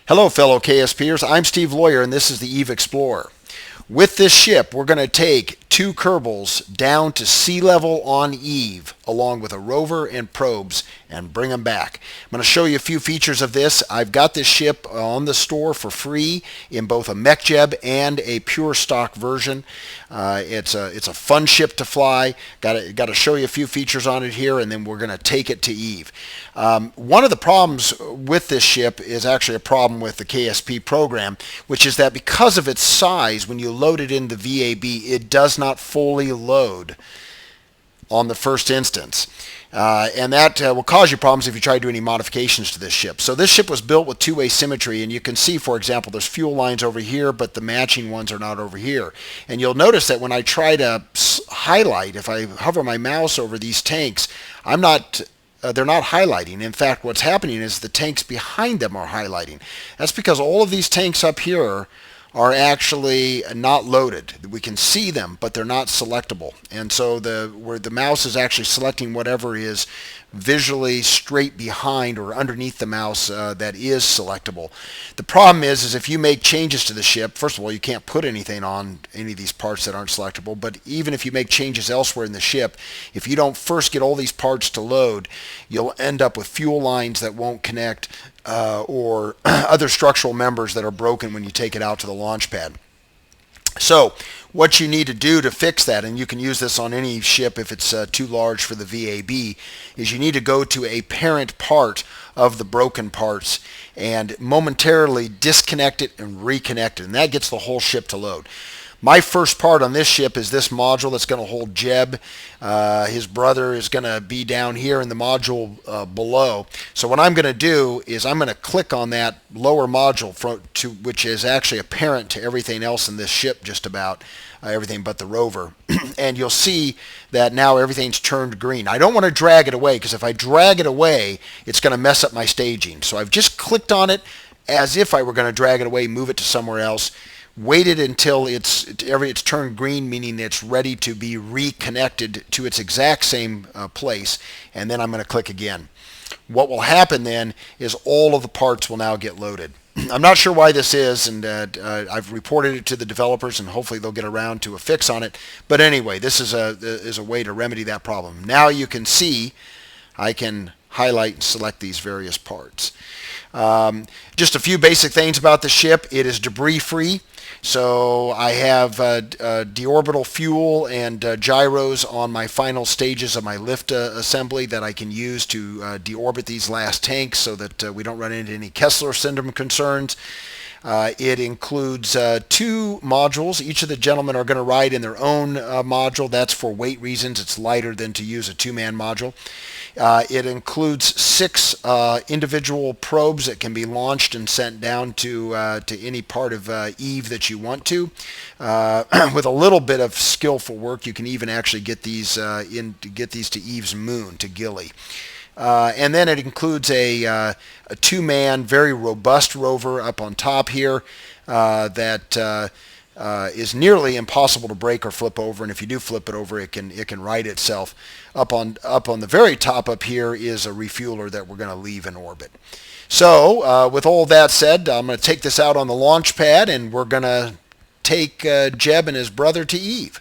Hello, fellow KSPers. I'm Steve Lawyer, and this is the Eve Explorer. With this ship, we're going to take two Kerbals down to sea level on Eve, along with a rover and probes, and bring them back. I'm going to show you a few features of this. I've got this ship on the store for free in both a mech Jeb and a pure stock version. It's a fun ship to fly. Got to show you a few features on it here, and then we're going to take it to Eve. One of the problems with this ship is actually a problem with the KSP program, which is that because of its size, when you load it in the VAB, it does not fully load on the first instance. And that will cause you problems if you try to do any modifications to this ship. So this ship was built with two-way symmetry, and you can see, for example, there's fuel lines over here, but the matching ones are not over here. And you'll notice that when I try to highlight, if I hover my mouse over these tanks, they're not highlighting. In fact, what's happening is the tanks behind them are highlighting. That's because all of these tanks up here are actually not loaded. We can see them, but they're not selectable. And so where the mouse is actually selecting whatever is visually straight behind or underneath the mouse that is selectable. The problem is if you make changes to the ship, first of all, you can't put anything on any of these parts that aren't selectable, but even if you make changes elsewhere in the ship, if you don't first get all these parts to load, you'll end up with fuel lines that won't connect or other structural members that are broken when you take it out to the launch pad. So what you need to do to fix that, and you can use this on any ship if it's too large for the VAB, is you need to go to a parent part of the broken parts and momentarily disconnect it and reconnect it, and that gets the whole ship to load. My first part on this ship is this module that's going to hold Jeb. His brother is going to be down here in the module below. So what I'm going to do is I'm going to click on that lower module, which is actually apparent to everything else in this ship, just about everything but the rover. And you'll see that now everything's turned green. I don't want to drag it away, because if I drag it away, it's going to mess up my staging. So I've just clicked on it as if I were going to drag it away, move it to somewhere else. Waited until it's turned green, meaning it's ready to be reconnected to its exact same place, and then I'm going to click again. What will happen then is all of the parts will now get loaded. I'm not sure why this is, and I've reported it to the developers, and hopefully they'll get around to a fix on it. But anyway, this is a way to remedy that problem. Now you can see I can highlight and select these various parts. Just a few basic things about the ship. It is debris free. So I have deorbital fuel and gyros on my final stages of my lift assembly that I can use to deorbit these last tanks so that we don't run into any Kessler syndrome concerns. It includes two modules. Each of the gentlemen are going to ride in their own module. That's for weight reasons. It's lighter than to use a two-man module. It includes 6 individual probes that can be launched and sent down to any part of Eve that you want to. With a little bit of skillful work, you can even actually get these to Eve's moon, to Gilly. And then it includes a two-man, very robust rover up on top here that is nearly impossible to break or flip over, and if you do flip it over, it can right itself. Up on the very top up here is a refueler that we're going to leave in orbit. So with all that said, I'm going to take this out on the launch pad, and we're going to take Jeb and his brother to Eve.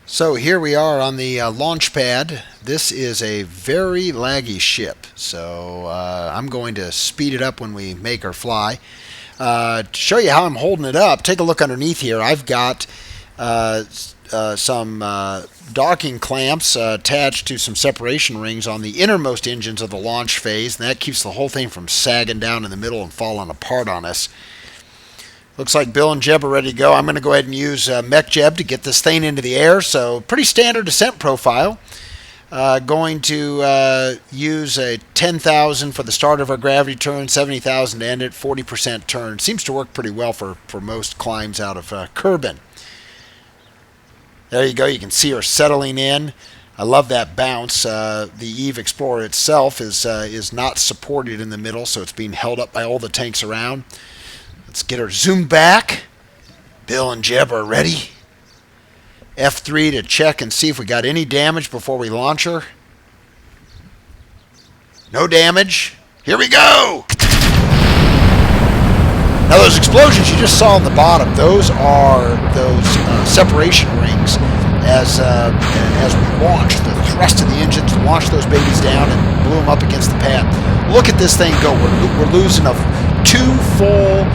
So here we are on the launch pad. This is a very laggy ship, so I'm going to speed it up when we make her fly. To show you how I'm holding it up, take a look underneath here. I've got some docking clamps attached to some separation rings on the innermost engines of the launch phase, and that keeps the whole thing from sagging down in the middle and falling apart on us. Looks like Bill and Jeb are ready to go. I'm going to go ahead and use Mech Jeb to get this thing into the air. So pretty standard descent profile. Going to use a 10,000 for the start of our gravity turn, 70,000 to end it, 40% turn. Seems to work pretty well for most climbs out of Kerbin. There you go. You can see her settling in. I love that bounce. The Eve Explorer itself is not supported in the middle, so it's being held up by all the tanks around. Let's get her zoomed back. Bill and Jeb are ready. F3 to check and see if we got any damage before we launch her. No damage. Here we go! Now those explosions you just saw on the bottom, those are those separation rings as we launched, the thrust of the engines launched those babies down and blew them up against the pad. Look at this thing go. We're losing 2 full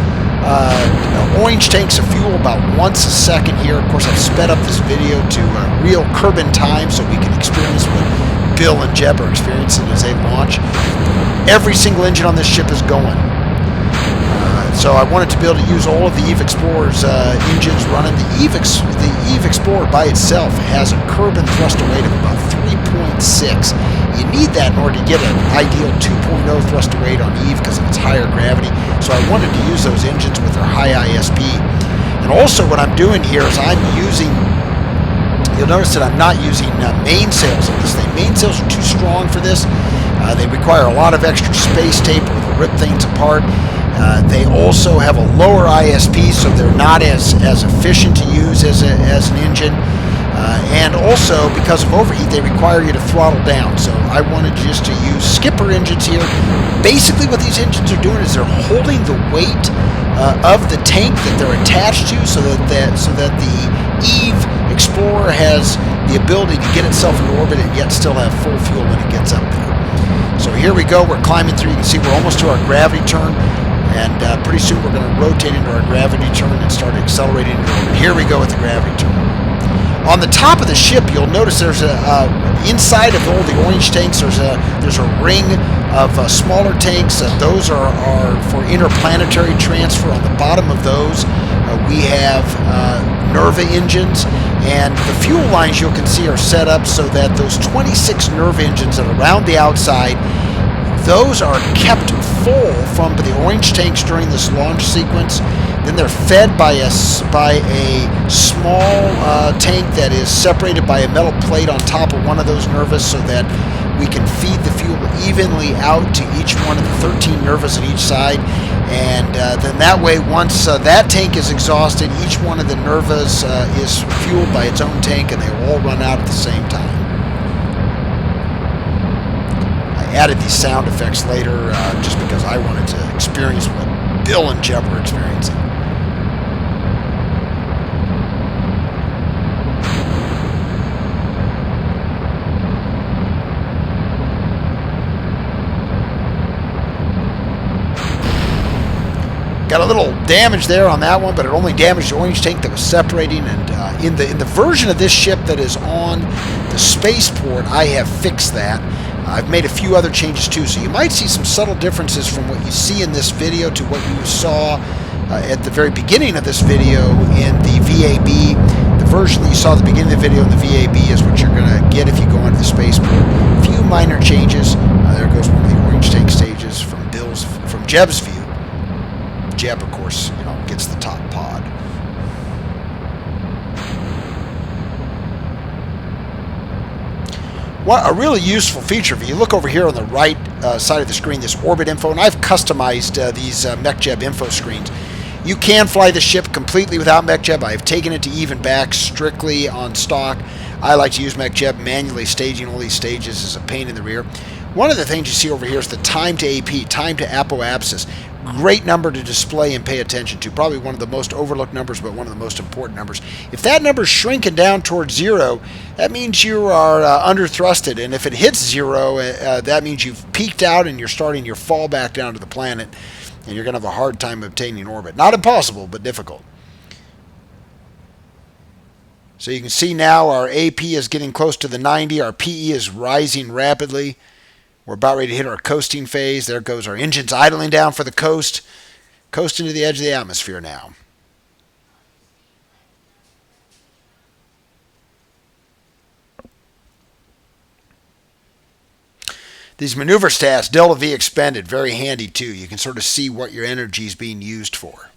orange tanks of fuel about once a second here. Of course, I've sped up this video to real Kerbal time so we can experience what Bill and Jeb are experiencing as they launch. Every single engine on this ship is going. So I wanted to be able to use all of the Eve Explorer's engines running. The Eve Explorer by itself has a Kerbal thruster weight of about 3.6. You need that in order to get an ideal 2.0 thruster weight on Eve because of its higher gravity. So I wanted to use those engines with their high ISP. And also what I'm doing here is I'm using, you'll notice that I'm not using mainsails on this thing. Mainsails are too strong for this. They require a lot of extra space tape or they'll rip things apart. They also have a lower ISP, so they're not as efficient to use as an engine. And also, because of overheat, they require you to throttle down. So I wanted just to use skipper engines here. Basically, what these engines are doing is they're holding the weight of the tank that they're attached to, so that the Eve Explorer has the ability to get itself into orbit and yet still have full fuel when it gets up there. So here we go. We're climbing through. You can see we're almost to our gravity turn. And pretty soon we're going to rotate into our gravity turn and start accelerating into orbit. Here we go with the gravity turn. On the top of the ship, you'll notice there's inside of all the orange tanks, there's a ring of smaller tanks. Those are for interplanetary transfer. On the bottom of those, we have Nerva engines. And the fuel lines you can see are set up so that those 26 Nerva engines that are around the outside, those are kept full from the orange tanks during this launch sequence. Then they're fed by a small tank that is separated by a metal plate on top of one of those Nervas so that we can feed the fuel evenly out to each one of the 13 Nervas on each side. And then that way, once that tank is exhausted, each one of the Nervas is fueled by its own tank and they all run out at the same time. Added these sound effects later just because I wanted to experience what Bill and Jeb were experiencing. Got a little damage there on that one, but it only damaged the orange tank that was separating. And in the version of this ship that is on the spaceport, I have fixed that. I've made a few other changes too, so you might see some subtle differences from what you see in this video to what you saw at the very beginning of this video in the VAB. The version that you saw at the beginning of the video in the VAB is what you're going to get if you go onto the spaceport. A few minor changes. There goes one of the orange tank stages from Jeb's view. Jeb, of course, gets the top pod. A really useful feature, if you look over here on the right side of the screen, this orbit info, and I've customized these MechJeb info screens. You can fly the ship completely without MechJeb. I've taken it to Eve and back strictly on stock. I like to use MechJeb. Manually staging all these stages is a pain in the rear. One of the things you see over here is the time to AP, time to apoapsis. Great number to display and pay attention to. Probably one of the most overlooked numbers, but one of the most important numbers. If that number is shrinking down towards 0, that means you are under thrusted. And if it hits 0, that means you've peaked out and you're starting your fall back down to the planet. And you're going to have a hard time obtaining orbit. Not impossible, but difficult. So you can see now our AP is getting close to the 90. Our PE is rising rapidly. We're about ready to hit our coasting phase. There goes our engines idling down for the coast. Coasting to the edge of the atmosphere now. These maneuver stats, Delta V expended, very handy too. You can sort of see what your energy is being used for.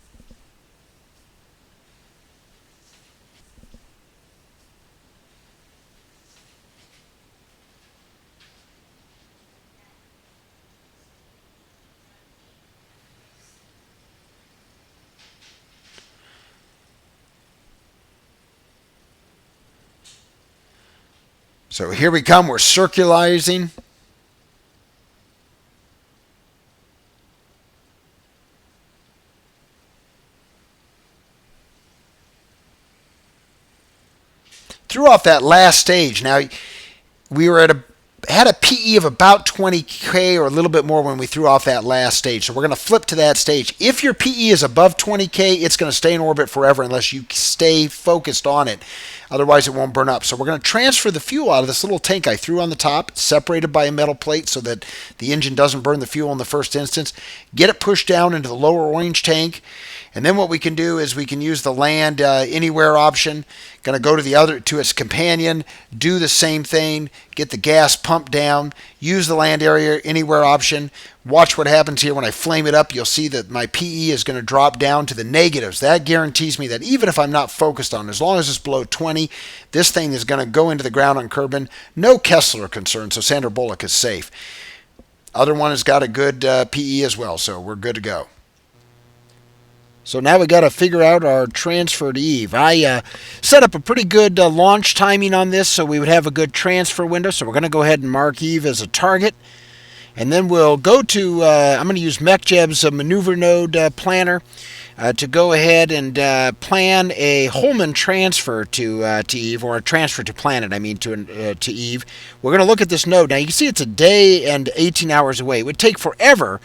So here we come. We're circularizing. threw off that last stage. Now, we were had a PE of about 20K or a little bit more when we threw off that last stage. So we're going to flip to that stage. If your PE is above 20K, it's going to stay in orbit forever unless you stay focused on it. Otherwise, it won't burn up. So we're going to transfer the fuel out of this little tank I threw on the top, separated by a metal plate so that the engine doesn't burn the fuel in the first instance. Get it pushed down into the lower orange tank. And then what we can do is we can use the land anywhere option. Going to go to its companion, do the same thing, get the gas pumped down, use the land area anywhere option. Watch what happens here when I flame it up. You'll see that my PE is going to drop down to the negatives. That guarantees me that even if I'm not focused on it, as long as it's below 20, this thing is going to go into the ground on Kerbin. No Kessler concern, so Sandra Bullock is safe. Other one has got a good PE as well, so we're good to go. So now we got to figure out our transfer to Eve. I set up a pretty good launch timing on this so we would have a good transfer window. So we're going to go ahead and mark Eve as a target. And then we'll go to, I'm going to use Jeb's maneuver node planner to go ahead and plan a Holman transfer to Eve, or a transfer to planet, to Eve. We're going to look at this node. Now you can see it's a day and 18 hours away. It would take forever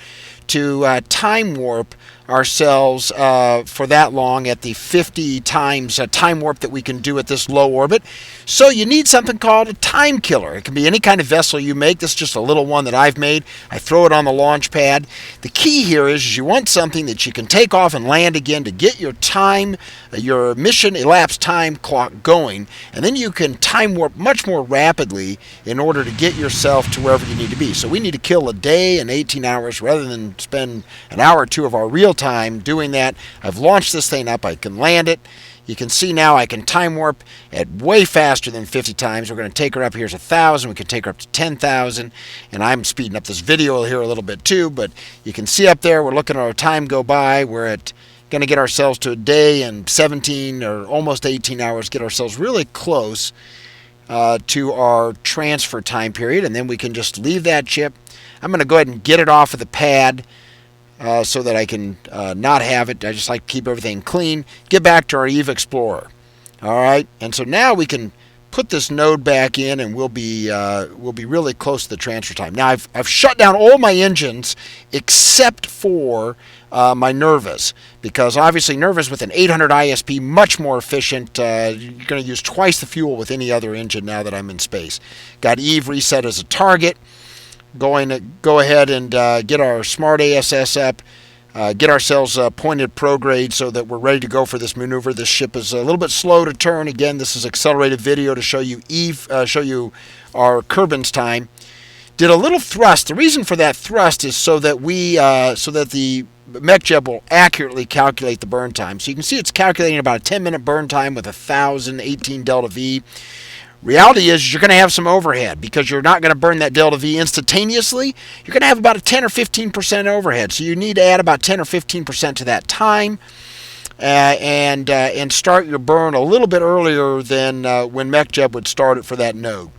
to time warp ourselves for that long at the 50 times time warp that we can do at this low orbit. So you need something called a time killer. It can be any kind of vessel you make. This is just a little one that I've made. I throw it on the launch pad. The key here is you want something that you can take off and land again to get your time, your mission elapsed time clock going, and then you can time warp much more rapidly in order to get yourself to wherever you need to be. So we need to kill a day and 18 hours rather than spend an hour or two of our real time doing that. I've launched this thing up. I can land it. You can see now I can time warp at way faster than 50 times. We're going to take her up. Here's 1,000. We can take her up to 10,000. And I'm speeding up this video here a little bit too. But you can see up there, we're looking at our time go by. We're at going to get ourselves to a day and 17 or almost 18 hours. Get ourselves really close to our transfer time period. And then we can just leave that chip. I'm going to go ahead and get it off of the pad. So that I can not have it. I just like to keep everything clean. Get back to our Eve Explorer. All right, and so now we can put this node back in, and we'll be really close to the transfer time. Now I've shut down all my engines except for my Nervas, because obviously Nervas with an 800 ISP much more efficient. You're going to use twice the fuel with any other engine now that I'm in space. Got Eve reset as a target. Going to go ahead and get our smart ASS up, get ourselves pointed prograde so that we're ready to go for this maneuver. This ship is a little bit slow to turn. Again, this is accelerated video to show you show you our Kerbin's time. Did a little thrust. The reason for that thrust is so that the Jeb will accurately calculate the burn time. So you can see it's calculating about a 10-minute burn time with 1,018 delta V. Reality is you're going to have some overhead because you're not going to burn that delta V instantaneously. You're going to have about a 10 or 15% overhead. So you need to add about 10 or 15% to that time and start your burn a little bit earlier than when Jeb would start it for that node.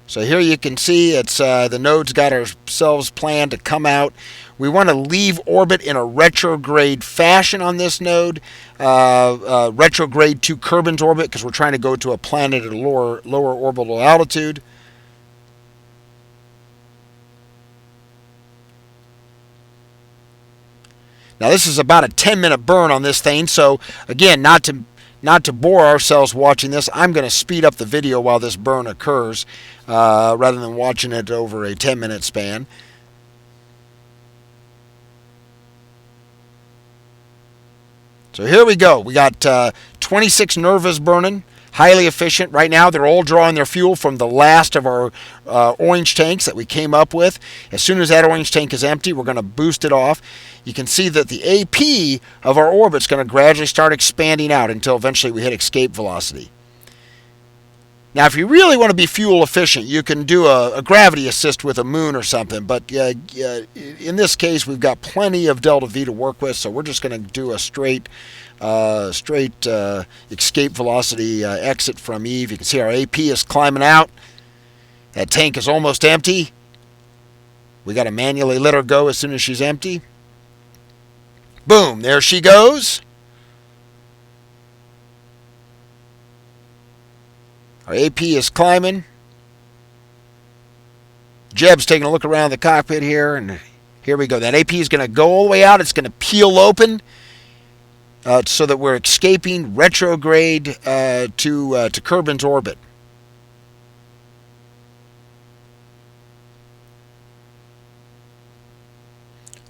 So here you can see it's the node's got ourselves planned to come out. We want to leave orbit in a retrograde fashion on this node, retrograde to Kerbin's orbit because we're trying to go to a planet at a lower orbital altitude. Now this is about a 10-minute burn on this thing, so again, not to bore ourselves watching this, I'm going to speed up the video while this burn occurs rather than watching it over a 10-minute span. So here we go. We got 26 Nervas burning, highly efficient. Right now they're all drawing their fuel from the last of our orange tanks that we came up with. As soon as that orange tank is empty, we're going to boost it off. You can see that the AP of our orbit is going to gradually start expanding out until eventually we hit escape velocity. Now, if you really want to be fuel efficient, you can do a gravity assist with a moon or something. But in this case, we've got plenty of delta V to work with, so we're just going to do a straight escape velocity exit from Eve. You can see our AP is climbing out. That tank is almost empty. We got to manually let her go as soon as she's empty. Boom, there she goes. Our AP is climbing. Jeb's taking a look around the cockpit here, and here we go. That AP is going to go all the way out. It's going to peel open so that we're escaping retrograde to Kerbin's orbit.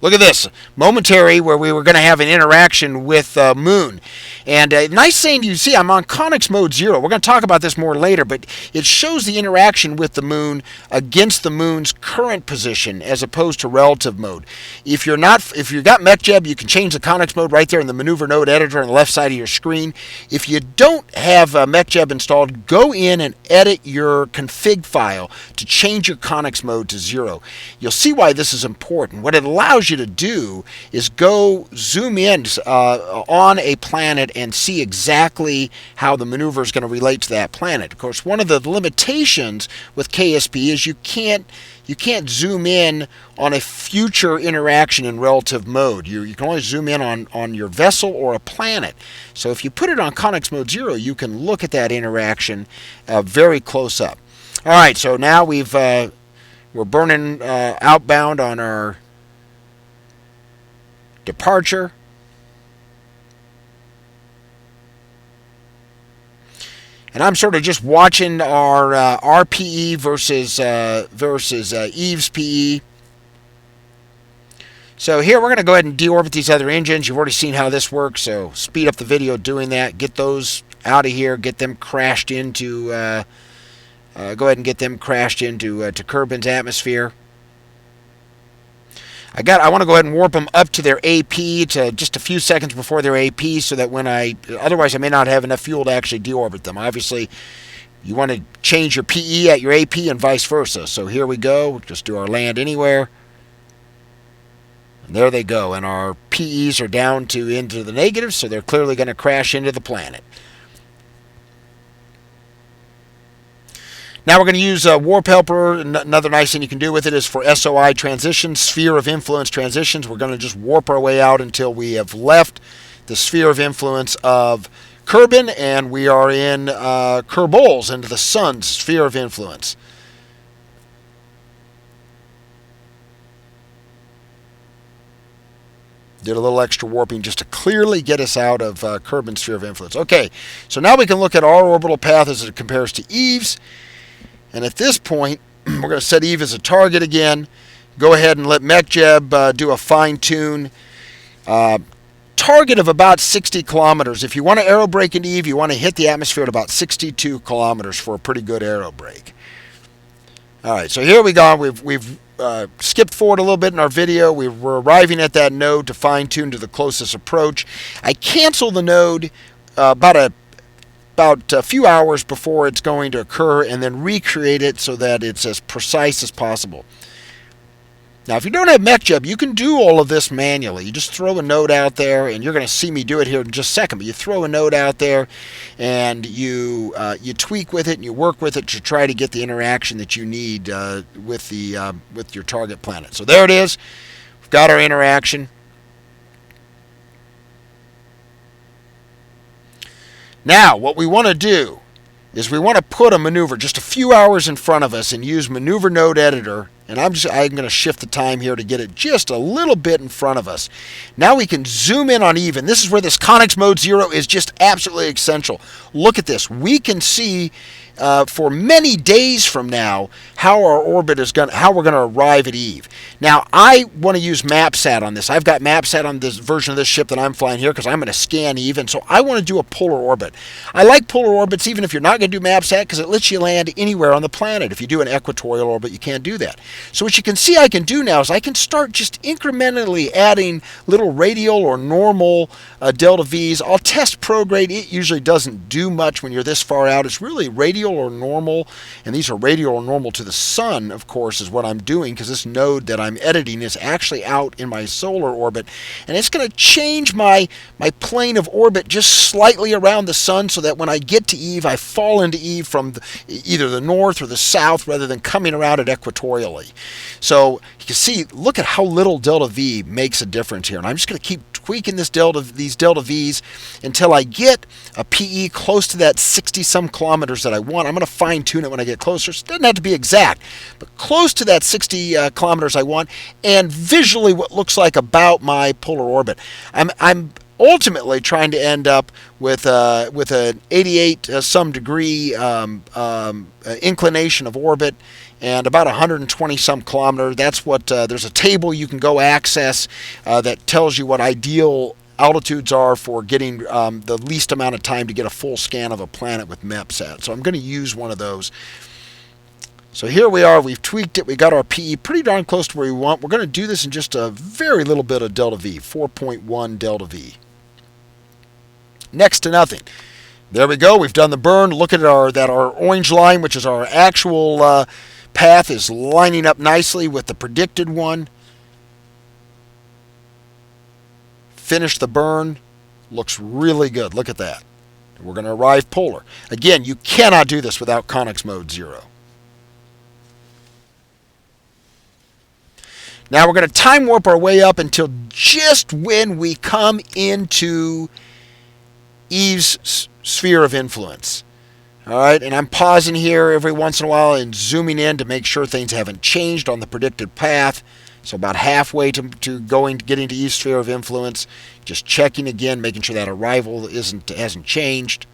Look at this, momentary where we were going to have an interaction with Moon. And nice thing you see, I'm on conics mode 0. We're going to talk about this more later, but it shows the interaction with the Moon against the Moon's current position as opposed to relative mode. If you've got MechJeb, you can change the conics mode right there in the maneuver node editor on the left side of your screen. If you don't have MechJeb installed, go in and edit your config file to change your conics mode to 0. You'll see why this is important. What it allows you to do is go zoom in on a planet and see exactly how the maneuver is going to relate to that planet. Of course, one of the limitations with KSP is you can't zoom in on a future interaction in relative mode. You can only zoom in on your vessel or a planet. So if you put it on conics mode 0, you can look at that interaction very close up. All right, so now we're burning outbound on our departure. And I'm sort of just watching our RPE versus Eve's PE. So here we're going to go ahead and deorbit these other engines. You've already seen how this works, so speed up the video doing that. Get those out of here. Get them crashed into. Go ahead and get them crashed into to Kerbin's atmosphere. I want to go ahead and warp them up to their AP to just a few seconds before their AP so that otherwise I may not have enough fuel to actually deorbit them. Obviously, you want to change your PE at your AP and vice versa. So here we go. We'll just do our land anywhere. And there they go. And our PEs are down into the negatives, so they're clearly going to crash into the planet. Now we're going to use Warp Helper. Another nice thing you can do with it is for SOI transitions, Sphere of Influence transitions. We're going to just warp our way out until we have left the Sphere of Influence of Kerbin, and we are in Kerbals, into the Sun's Sphere of Influence. Did a little extra warping just to clearly get us out of Kerbin's Sphere of Influence. Okay, so now we can look at our orbital path as it compares to Eve's. And at this point, we're going to set Eve as a target again. Go ahead and let MechJeb do a fine-tune. Target of about 60 kilometers. If you want to aero brake into Eve, you want to hit the atmosphere at about 62 kilometers for a pretty good aero brake. All right, so here we go. We've skipped forward a little bit in our video. We're arriving at that node to fine-tune to the closest approach. I cancel the node about a few hours before it's going to occur and then recreate it so that it's as precise as possible. Now, if you don't have MechJeb, you can do all of this manually. You just throw a node out there, and you're going to see me do it here in just a second, but you throw a node out there and you tweak with it and you work with it to try to get the interaction that you need with your target planet. So there it is. We've got our interaction. Now, what we want to do is we want to put a maneuver just a few hours in front of us and use Maneuver Node Editor, and I'm going to shift the time here to get it just a little bit in front of us. Now we can zoom in on Eve, and this is where this Conics Mode 0 is just absolutely essential. Look at this. We can see for many days from now how our orbit is how we're going to arrive at Eve. Now, I want to use MapSat on this. I've got MapSat on this version of this ship that I'm flying here because I'm going to scan Eve, and so I want to do a polar orbit. I like polar orbits even if you're not going to do MapSat because it lets you land anywhere on the planet. If you do an equatorial orbit, you can't do that. So what you can see I can do now is I can start just incrementally adding little radial or normal delta V's. I'll test prograde. It usually doesn't do much when you're this far out. It's really radial or normal, and these are radial or normal to the sun, of course, is what I'm doing because this node that I'm editing is actually out in my solar orbit, and it's going to change my plane of orbit just slightly around the sun so that when I get to Eve, I fall into Eve from either the north or the south rather than coming around it equatorially. So you can see, look at how little delta V makes a difference here, and I'm just going to keep tweaking these delta V's until I get a PE close to that 60-some kilometers that I want. I'm going to fine-tune it when I get closer. It doesn't have to be exact, but close to that 60 kilometers I want, and visually what looks like about my polar orbit. I'm ultimately trying to end up with an 88 some degree inclination of orbit and about 120 some kilometer. That's what there's a table you can go access that tells you what ideal altitudes are for getting the least amount of time to get a full scan of a planet with MEPSAT. So I'm going to use one of those. So here we are, we've tweaked it, we got our PE pretty darn close to where we want. We're going to do this in just a very little bit of delta V, 4.1 delta V. Next to nothing. There we go, we've done the burn. Look at our orange line, which is our actual path, is lining up nicely with the predicted one. Finish the burn, looks really good, look at that. We're going to arrive polar. Again, you cannot do this without Conics mode 0. Now we're going to time warp our way up until just when we come into Eve's sphere of influence. All right, and I'm pausing here every once in a while and zooming in to make sure things haven't changed on the predicted path. So about halfway to getting to Eve's sphere of influence, just checking again, making sure that arrival hasn't changed.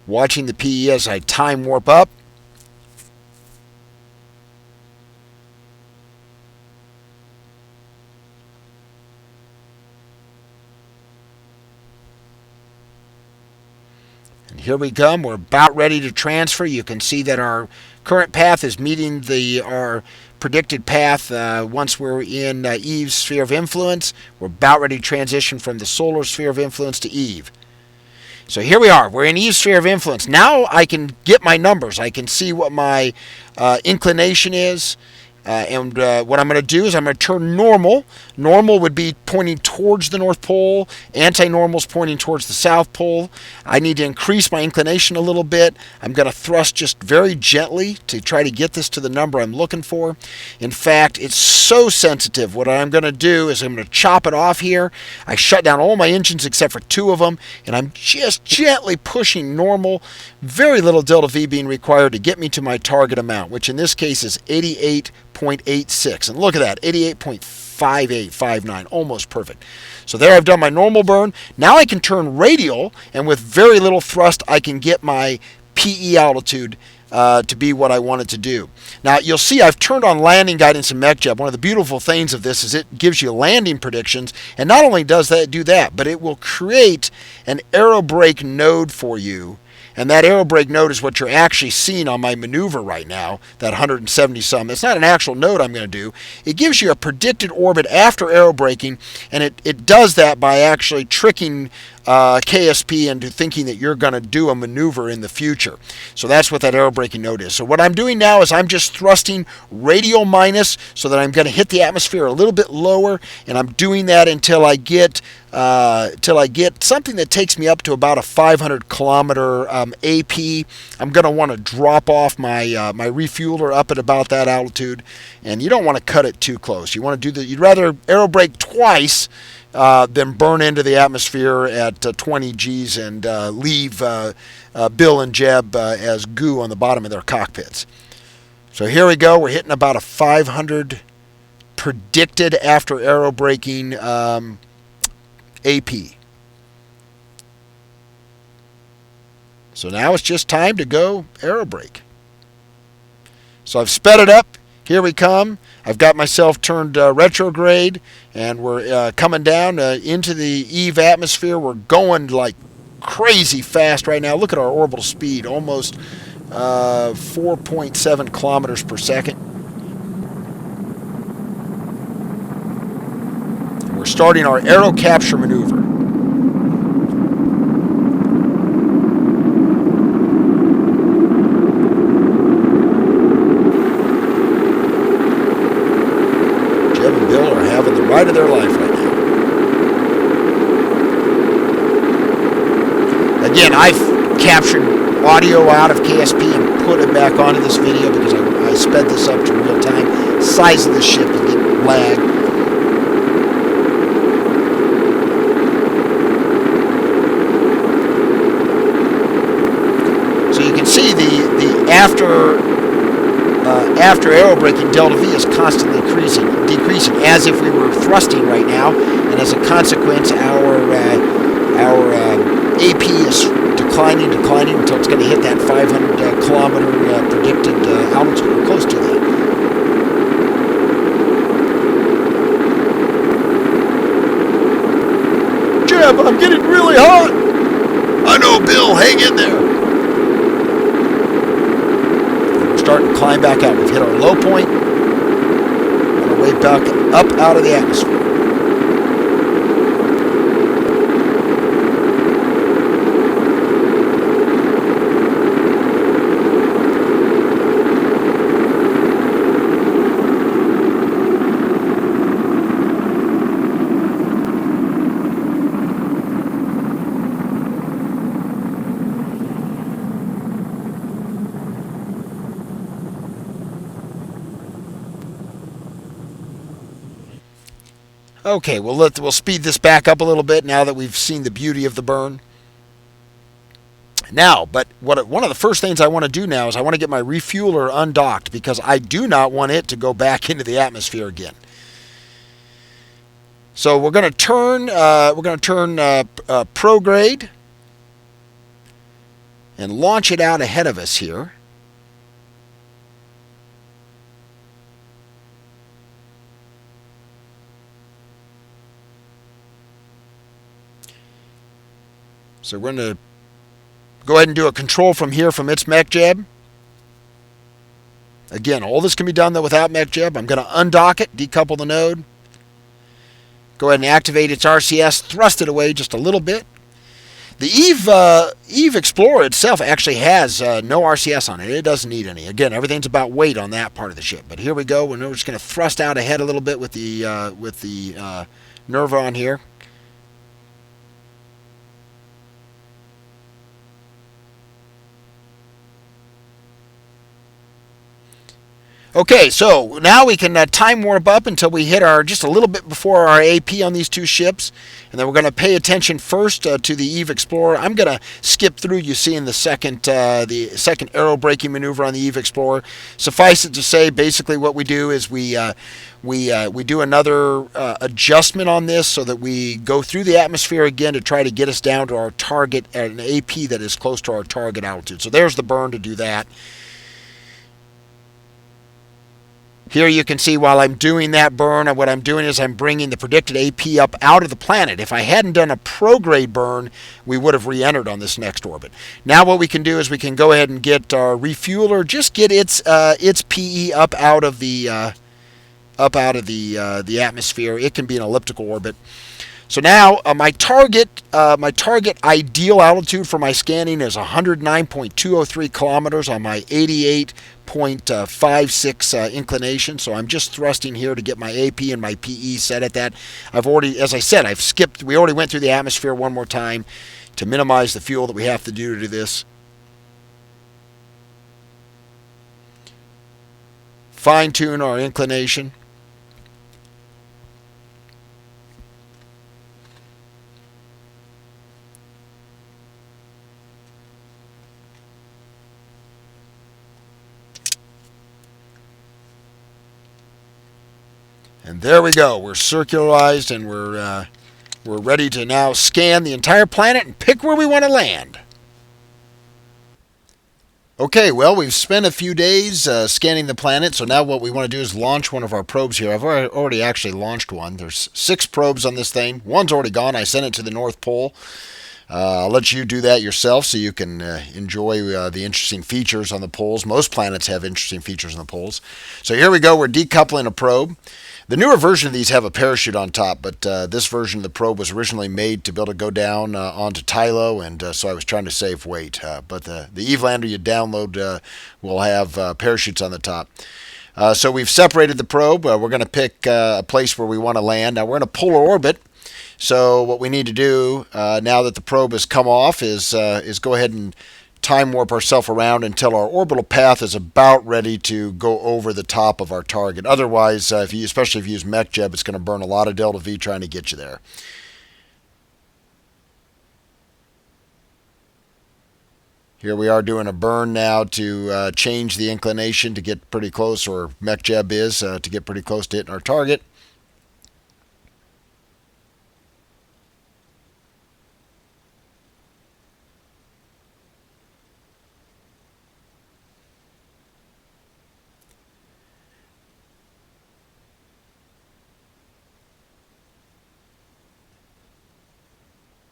Watching the PE as I time warp up. And here we come. We're about ready to transfer. You can see that our current path is meeting our predicted path once we're in Eve's sphere of influence. We're about ready to transition from the solar sphere of influence to Eve. So here we are. We're in Eve's sphere of influence. Now I can get my numbers. I can see what my inclination is. And what I'm going to do is I'm going to turn normal. Normal would be pointing towards the North Pole. Anti-normal is pointing towards the South Pole. I need to increase my inclination a little bit. I'm going to thrust just very gently to try to get this to the number I'm looking for. In fact, it's so sensitive. What I'm going to do is I'm going to chop it off here. I shut down all my engines except for 2 of them, and I'm just gently pushing normal. Very little delta V being required to get me to my target amount, which in this case is 88.86. And look at that, 88.5859, almost perfect. So there I've done my normal burn. Now I can turn radial, and with very little thrust, I can get my PE altitude to be what I want it to do. Now you'll see I've turned on landing guidance in MechJeb. One of the beautiful things of this is it gives you landing predictions, and not only does that do that, but it will create an aerobrake node for you. And that aerobrake node is what you're actually seeing on my maneuver right now, that 170 some. It's not an actual node I'm going to do. It gives you a predicted orbit after aerobraking, and it does that by actually tricking KSP into thinking that you're going to do a maneuver in the future. So that's what that aerobraking node is. So what I'm doing now is I'm just thrusting radial minus so that I'm going to hit the atmosphere a little bit lower, and I'm doing that until I get something that takes me up to about a 500 kilometer AP. I'm going to want to drop off my my refueler up at about that altitude, and you don't want to cut it too close. You want to do you'd rather aerobrake twice than burn into the atmosphere at 20 Gs and leave Bill and Jeb as goo on the bottom of their cockpits. So here we go. We're hitting about a 500 predicted after aerobraking AP. So now it's just time to go aerobrake. So I've sped it up. Here we come. I've got myself turned retrograde, and we're coming down into the Eve atmosphere. We're going like crazy fast right now. Look at our orbital speed, almost 4.7 kilometers per second. And we're starting our aero capture maneuver. Jeb and Bill are having the ride of their life right now. Again, I've captured audio out of KSP and put it back onto this video because I sped this up to real time. Size of the ship, you get lag. So you can see the after aerobraking delta V is constantly decreasing as if we were thrusting right now, and as a consequence, our AP is declining until it's going to hit that 500 kilometer predicted altitude, or close to that. Jeb, I'm getting really hot. I know, Bill. Hang in there. Starting to climb back out. We've hit our low point. On our way back up out of the atmosphere. Okay, we'll speed this back up a little bit now that we've seen the beauty of the burn. Now, but one of the first things I want to do now is I want to get my refueler undocked because I do not want it to go back into the atmosphere again. So we're going to turn prograde and launch it out ahead of us here. So we're going to go ahead and do a control from here from its mech jeb. Again, all this can be done though without mech jeb. I'm going to undock it, decouple the node. Go ahead and activate its RCS, thrust it away just a little bit. The Eve Explorer itself actually has no RCS on it. It doesn't need any. Again, everything's about weight on that part of the ship. But here we go. We're just going to thrust out ahead a little bit with the Nerva on here. Okay, so now we can time warp up until we hit just a little bit before our AP on these two ships, and then we're going to pay attention first to the Eve Explorer. I'm going to skip through you seeing the second aero braking maneuver on the Eve Explorer. Suffice it to say, basically what we do is we do another adjustment on this so that we go through the atmosphere again to try to get us down to our target at an AP that is close to our target altitude. So there's the burn to do that. Here you can see while I'm doing that burn, what I'm doing is I'm bringing the predicted AP up out of the planet. If I hadn't done a prograde burn, we would have re-entered on this next orbit. Now what we can do is we can go ahead and get our refueler, just get its PE up out of the atmosphere. It can be an elliptical orbit. So now my target ideal altitude for my scanning is 109.203 kilometers on my 88.56 inclination. So I'm just thrusting here to get my AP and my PE set at that. I've already, as I said, we already went through the atmosphere one more time to minimize the fuel that we have to do to do this. Fine tune our inclination. And there we go. We're circularized, and we're ready to now scan the entire planet and pick where we want to land. Okay, well, we've spent a few days scanning the planet, so now what we want to do is launch one of our probes here. I've already actually launched one. There's 6 probes on this thing. One's already gone. I sent it to the North Pole. I'll let you do that yourself so you can enjoy the interesting features on the poles. Most planets have interesting features on the poles. So here we go. We're decoupling a probe. The newer version of these have a parachute on top, but this version of the probe was originally made to be able to go down onto Tylo, and so I was trying to save weight. But the Eve lander you download will have parachutes on the top. So we've separated the probe. We're going to pick a place where we want to land. Now we're going to polar orbit. So what we need to do now that the probe has come off is go ahead and time warp ourselves around until our orbital path is about ready to go over the top of our target. Otherwise, especially if you use mech Jeb, it's going to burn a lot of delta V trying to get you there. Here we are doing a burn now to change the inclination to get pretty close, or mech Jeb is to get pretty close to hitting our target.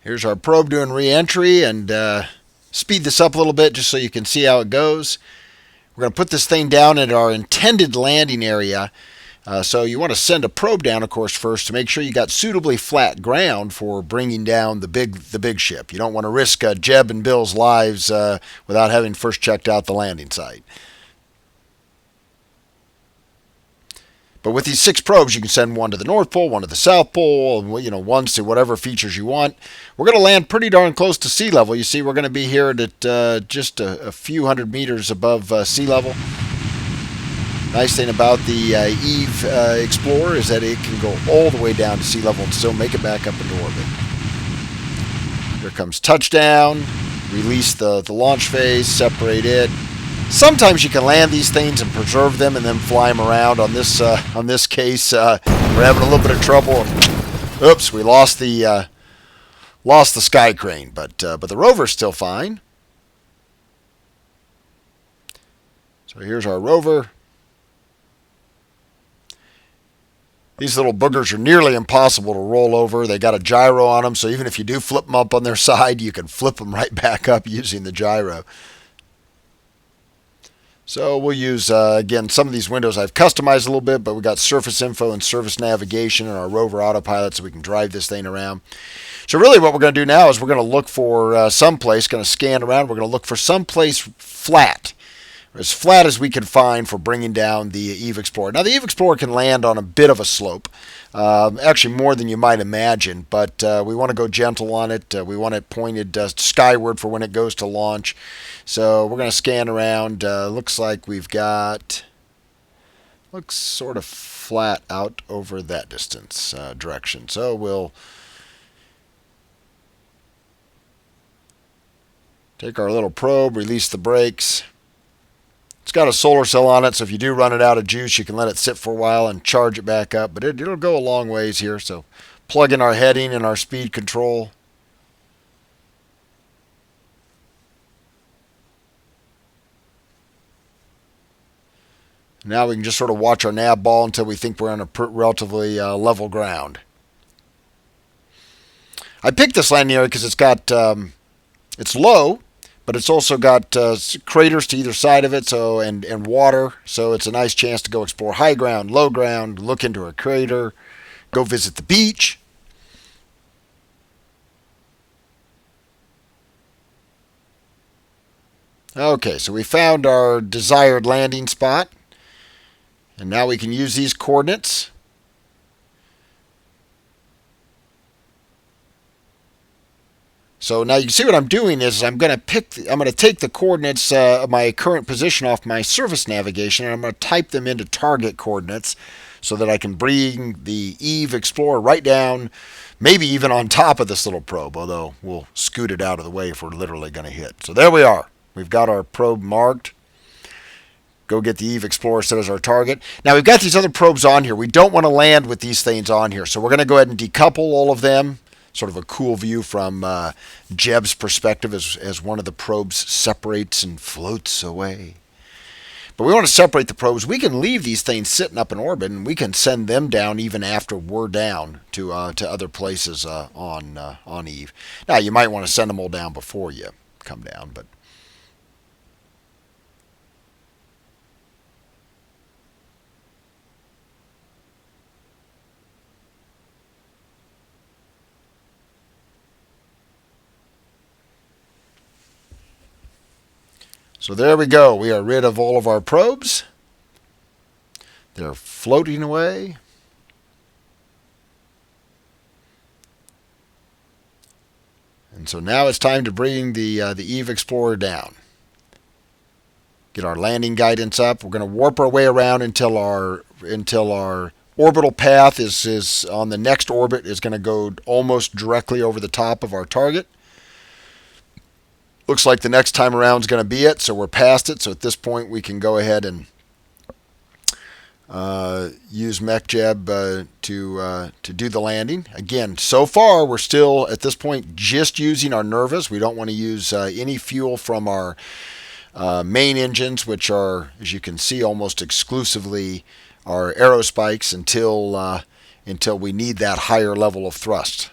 Here's our probe doing re-entry, and speed this up a little bit just so you can see how it goes. We're going to put this thing down at our intended landing area. So you want to send a probe down, of course, first to make sure you got suitably flat ground for bringing down the big ship. You don't want to risk Jeb and Bill's lives without having first checked out the landing site. But with these 6 probes, you can send one to the North Pole, one to the South Pole, ones to whatever features you want. We're going to land pretty darn close to sea level. You see, we're going to be here at just a few hundred meters above sea level. Nice thing about the Eve Explorer is that it can go all the way down to sea level and still make it back up into orbit. Here comes touchdown. Release the launch phase, separate it. Sometimes you can land these things and preserve them and then fly them around. On this case, we're having a little bit of trouble. Oops, we lost the sky crane, but the rover's still fine. So here's our rover. These little boogers are nearly impossible to roll over. They got a gyro on them, so even if you do flip them up on their side, you can flip them right back up using the gyro. So we'll use, again, some of these windows I've customized a little bit, but we got surface info and surface navigation and our rover autopilot so we can drive this thing around. So really what we're going to do now is we're going to look for someplace, going to scan around, we're going to look for someplace flat, as flat as we can find for bringing down the Eve Explorer. Now the Eve Explorer can land on a bit of a slope, actually more than you might imagine, but we want to go gentle on it. We want it pointed skyward for when it goes to launch. So we're going to scan around. Looks like we've got, looks sort of flat out over that distance direction. So we'll take our little probe, release the brakes. It's got a solar cell on it, so if you do run it out of juice, you can let it sit for a while and charge it back up. But it'll go a long ways here. So plug in our heading and our speed control. Now we can just sort of watch our nav ball until we think we're on a relatively level ground. I picked this landing area because it's got, it's low, but it's also got craters to either side of it, so and water, so it's a nice chance to go explore high ground, low ground, look into a crater, go visit the beach. Okay, so we found our desired landing spot, and now we can use these coordinates. So now you can see what I'm doing is I'm going to take the coordinates of my current position off my surface navigation, and I'm going to type them into target coordinates so that I can bring the Eve Explorer right down, maybe even on top of this little probe, although we'll scoot it out of the way if we're literally going to hit. So there we are. We've got our probe marked. Go get the Eve Explorer set as our target. Now we've got these other probes on here. We don't want to land with these things on here, so we're going to go ahead and decouple all of them. Sort of a cool view from Jeb's perspective as one of the probes separates and floats away. But we want to separate the probes. We can leave these things sitting up in orbit, and we can send them down even after we're down to other places on Eve. Now you might want to send them all down before you come down, but. So there we go. We are rid of all of our probes. They're floating away. And so now it's time to bring the Eve Explorer down. Get our landing guidance up. We're going to warp our way around until our orbital path is on the next orbit is going to go almost directly over the top of our target. Looks like the next time around is going to be it, so we're past it. So at this point, we can go ahead and use Mech Jeb to do the landing. Again, so far we're still at this point just using our Nervas. We don't want to use any fuel from our main engines, which are, as you can see, almost exclusively our aerospikes until we need that higher level of thrust.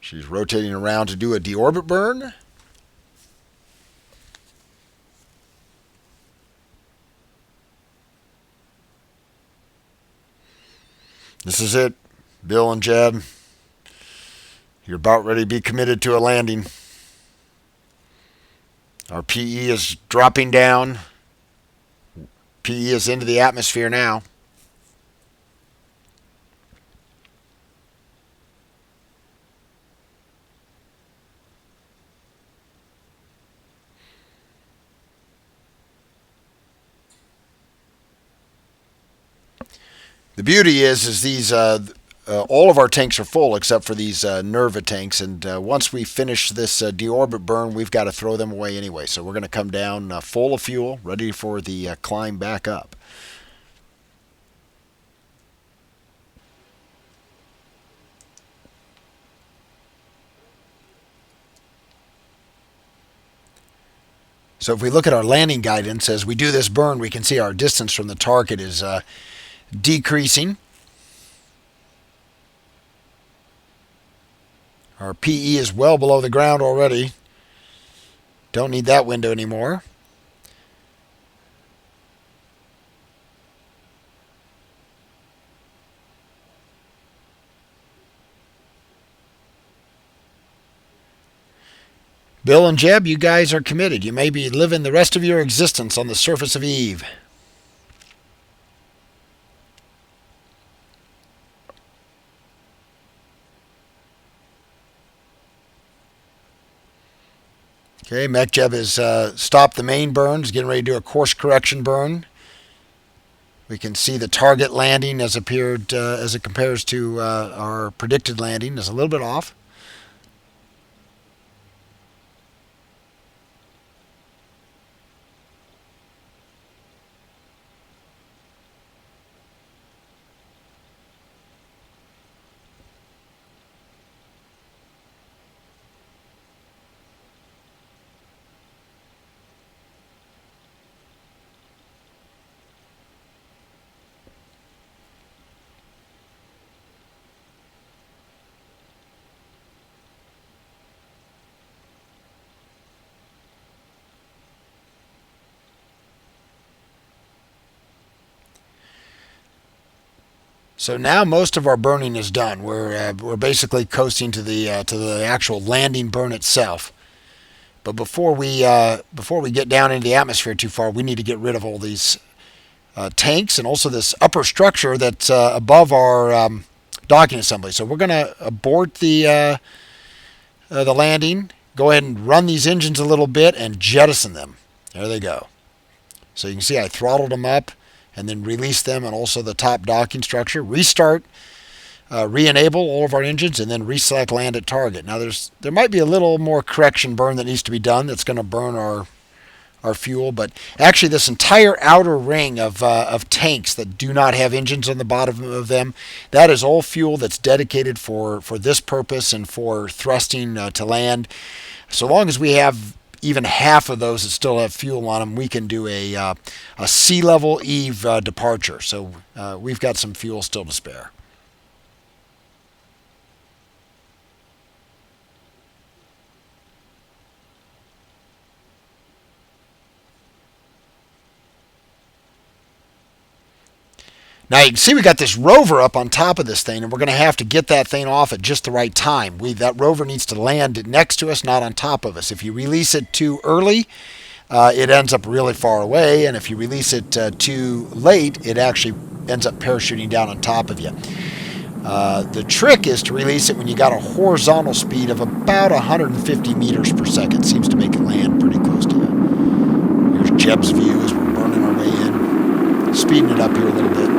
She's rotating around to do a deorbit burn. This is it, Bill and Jeb. You're about ready to be committed to a landing. Our PE is dropping down. PE is into the atmosphere now. The beauty is these all of our tanks are full except for these Nerva tanks, and once we finish this deorbit burn, we've got to throw them away anyway. So we're going to come down full of fuel, ready for the climb back up. So if we look at our landing guidance, as we do this burn, we can see our distance from the target is decreasing. Our PE is well below the ground already. Don't need that window anymore. Bill and Jeb, you guys are committed. You may be living the rest of your existence on the surface of Eve. Okay, Mech Jeb has stopped the main burns, getting ready to do a course correction burn. We can see the target landing as it compares to our predicted landing is a little bit off. So now most of our burning is done. We're basically coasting to the actual landing burn itself. But before we get down into the atmosphere too far, we need to get rid of all these tanks and also this upper structure that's above our docking assembly. So we're going to abort the landing. Go ahead and run these engines a little bit and jettison them. There they go. So you can see I throttled them up and then release them, and also the top docking structure. Restart, re-enable all of our engines, and then reselect land at target. Now there might be a little more correction burn that needs to be done that's going to burn our fuel, but actually this entire outer ring of tanks that do not have engines on the bottom of them, that is all fuel that's dedicated for this purpose and for thrusting to land. So long as we have even half of those that still have fuel on them, we can do a sea level Eve departure. So we've got some fuel still to spare. Now you can see we got this rover up on top of this thing, and we're going to have to get that thing off at just the right time. That rover needs to land next to us, not on top of us. If you release it too early, it ends up really far away, and if you release it too late, it actually ends up parachuting down on top of you. The trick is to release it when you got a horizontal speed of about 150 meters per second. Seems to make it land pretty close to you. Here's Jeb's view as we're burning our way in. Speeding it up here a little bit.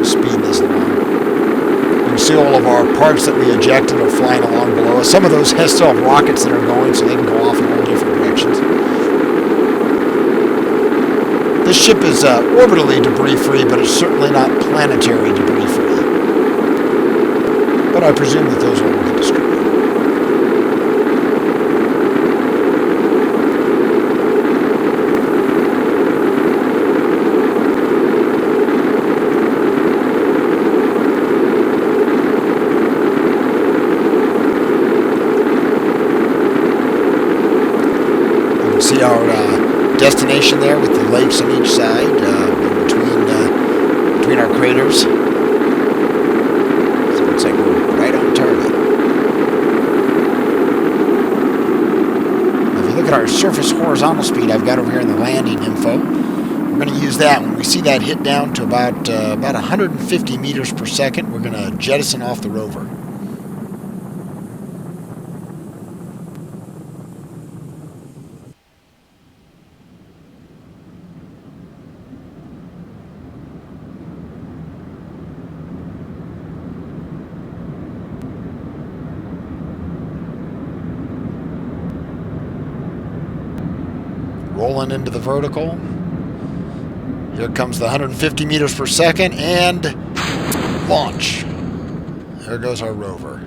Speeding this along. You can see all of our parts that we ejected are flying along below us. Some of those still have rockets that are going, so they can go off in all different directions. This ship is orbitally debris-free, but it's certainly not planetary debris-free. But I presume that those will get destroyed. You can see our destination there with the lakes on each side, between our craters. So it looks like we're right on target. Now if you look at our surface horizontal speed I've got over here in the landing info, we're going to use that. When we see that hit down to about 150 meters per second, we're going to jettison off the rover. Rolling into the vertical. Here comes the 150 meters per second and launch. There goes our rover.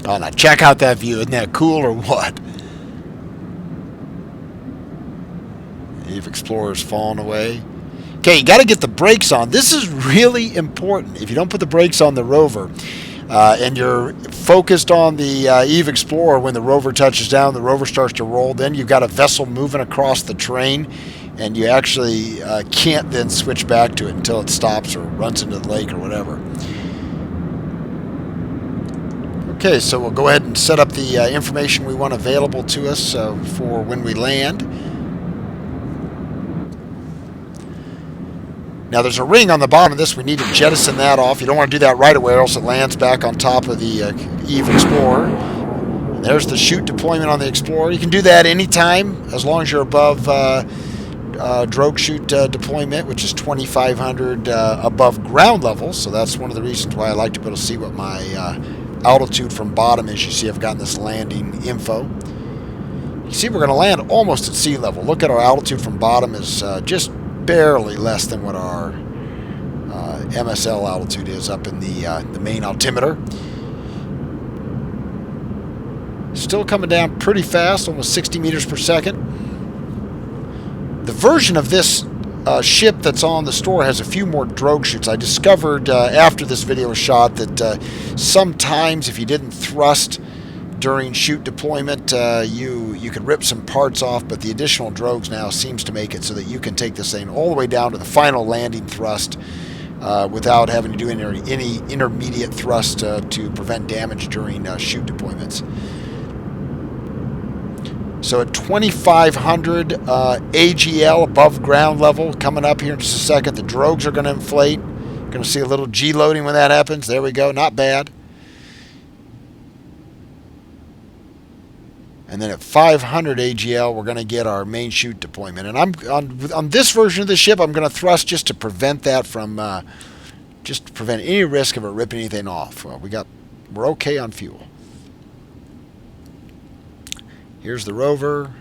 Oh, now check out that view. Isn't that cool or what? Eve Explorer's falling away. Okay, you got to get the brakes on. This is really important. If you don't put the brakes on the rover, and you're focused on the Eve Explorer, when the rover touches down, the rover starts to roll, then you've got a vessel moving across the terrain, and you actually can't then switch back to it until it stops or runs into the lake or whatever. Okay, so we'll go ahead and set up the information we want available to us for when we land. Now there's a ring on the bottom of this. We need to jettison that off. You don't want to do that right away or else it lands back on top of the Eve Explorer. And there's the chute deployment on the Explorer. You can do that anytime as long as you're above drogue chute deployment, which is 2,500 above ground level. So that's one of the reasons why I like to be able to see what my altitude from bottom is. You see I've gotten this landing info. You see we're going to land almost at sea level. Look at our altitude from bottom is just barely less than what our MSL altitude is up in the main altimeter. Still coming down pretty fast, almost 60 meters per second. The version of this ship that's on the store has a few more drogue chutes. I discovered after this video was shot that sometimes if you didn't thrust during chute deployment, you could rip some parts off, but the additional drogues now seems to make it so that you can take this thing all the way down to the final landing thrust without having to do any intermediate thrust to prevent damage during chute deployments. So at 2,500 AGL above ground level, coming up here in just a second, the drogues are going to inflate. Going to see a little G loading when that happens. There we go, not bad. And then at 500 AGL, we're going to get our main chute deployment. And I'm on this version of the ship, I'm going to thrust just to prevent that from, just to prevent any risk of it ripping anything off. Well, we're okay on fuel. Here's the rover.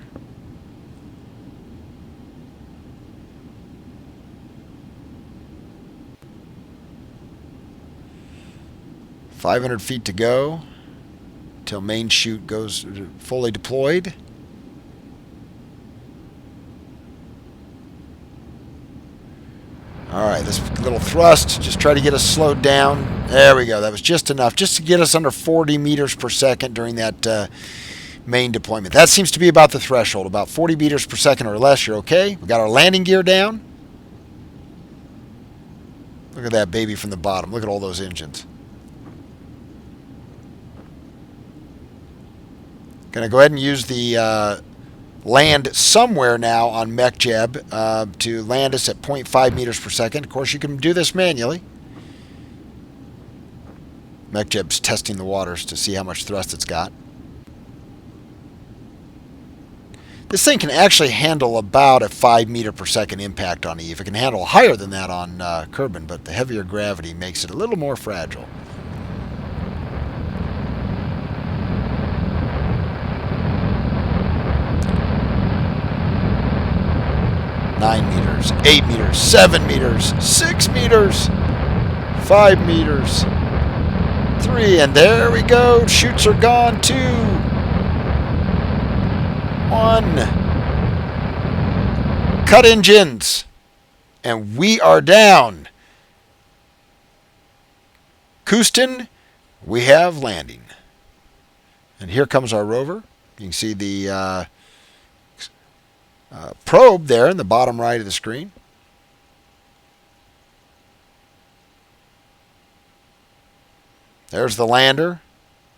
"500 feet to go till main chute goes fully deployed." All right, this little thrust, just try to get us slowed down. There we go. That was just enough, just to get us under 40 meters per second during that main deployment. That seems to be about the threshold. About 40 meters per second or less, you're okay. We got our landing gear down. Look at that baby from the bottom. Look at all those engines. Going to go ahead and use the land somewhere now on Mech Jeb to land us at 0.5 meters per second. Of course, you can do this manually. Mech Jeb's testing the waters to see how much thrust it's got. This thing can actually handle about a 5 meter per second impact on Eve. It can handle higher than that on Kerbin, but the heavier gravity makes it a little more fragile. Nine meters, 8 meters, 7 meters, 6 meters, 5 meters, 3, and there we go. Chutes are gone. 2, 1. Cut engines. And we are down. Houston, we have landing. And here comes our rover. You can see the probe there in the bottom right of the screen. There's the lander.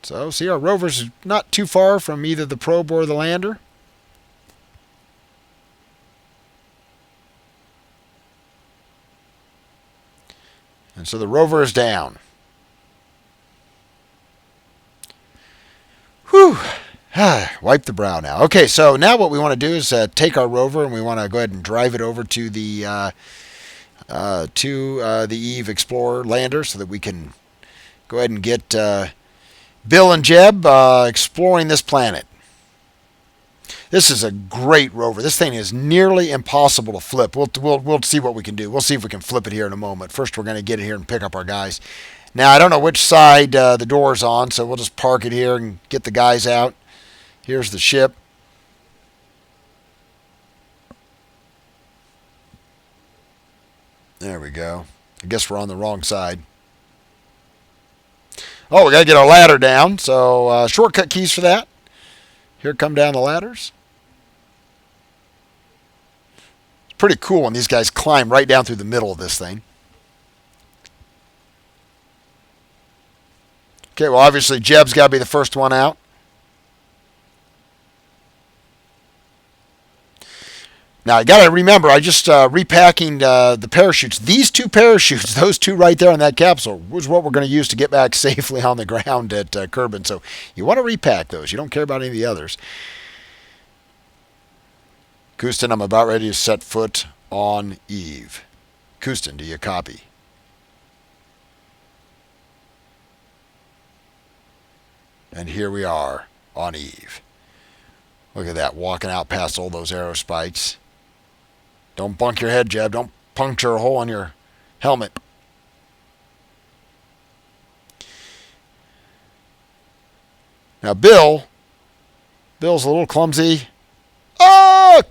So, see, our rover's not too far from either the probe or the lander. And so the rover is down. Whew. Wipe the brow now. Okay, so now what we want to do is take our rover and we want to go ahead and drive it over to the Eve Explorer lander so that we can go ahead and get Bill and Jeb exploring this planet. This is a great rover. This thing is nearly impossible to flip. We'll see what we can do. We'll see if we can flip it here in a moment. First, we're going to get it here and pick up our guys. Now, I don't know which side the door's on, so we'll just park it here and get the guys out. Here's the ship. There we go. I guess we're on the wrong side. Oh, we got to get our ladder down, so shortcut keys for that. Here come down the ladders. It's pretty cool when these guys climb right down through the middle of this thing. Okay, well, obviously, Jeb's got to be the first one out. Now, I got to remember, I just repacking the parachutes. These 2 parachutes, those 2 right there on that capsule, was what we're going to use to get back safely on the ground at Kerbin. So you want to repack those. You don't care about any of the others. Houston, I'm about ready to set foot on Eve. Houston, do you copy? And here we are on Eve. Look at that, walking out past all those arrow spikes. Don't bunk your head, Jeb. Don't puncture a hole in your helmet. Now, Bill's a little clumsy. Oh!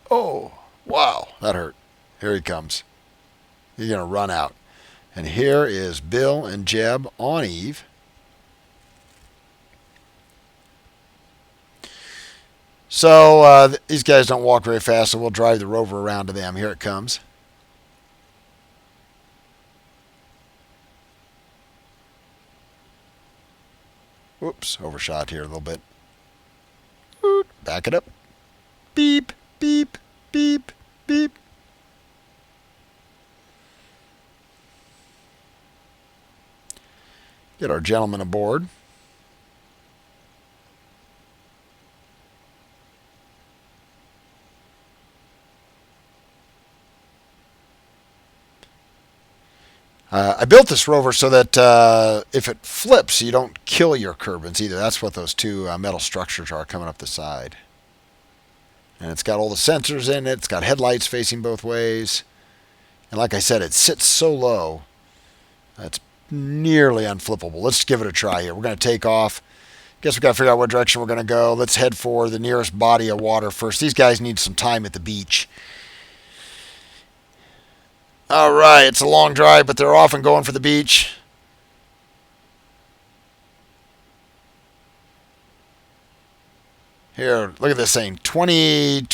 Oh, wow, that hurt. Here he comes. He's going to run out. And here is Bill and Jeb on Eve. So these guys don't walk very fast, so we'll drive the rover around to them. Here it comes. Whoops, overshot here a little bit. Back it up. Beep, beep, beep, beep. Get our gentleman aboard. I built this rover so that if it flips, you don't kill your Kerbals either. That's what those 2 metal structures are coming up the side. And it's got all the sensors in it. It's got headlights facing both ways. And like I said, it sits so low, it's nearly unflippable. Let's give it a try here. We're going to take off. Guess we've got to figure out what direction we're going to go. Let's head for the nearest body of water first. These guys need some time at the beach. All right, it's a long drive, but they're off and going for the beach. Here, look at this thing. 21,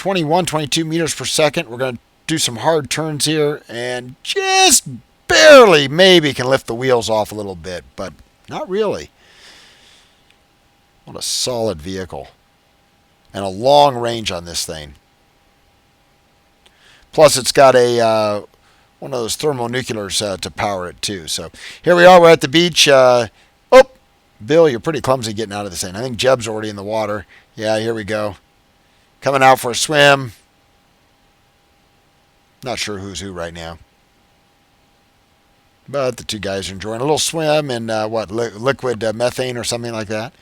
22 meters per second. We're going to do some hard turns here and just barely maybe can lift the wheels off a little bit, but not really. What a solid vehicle. And a long range on this thing. Plus, it's got a one of those thermonuclears to power it, too. So here we are. We're at the beach. Oh, Bill, you're pretty clumsy getting out of this thing. I think Jeb's already in the water. Yeah, here we go. Coming out for a swim. Not sure who's who right now. But the two guys are enjoying a little swim in, liquid methane or something like that.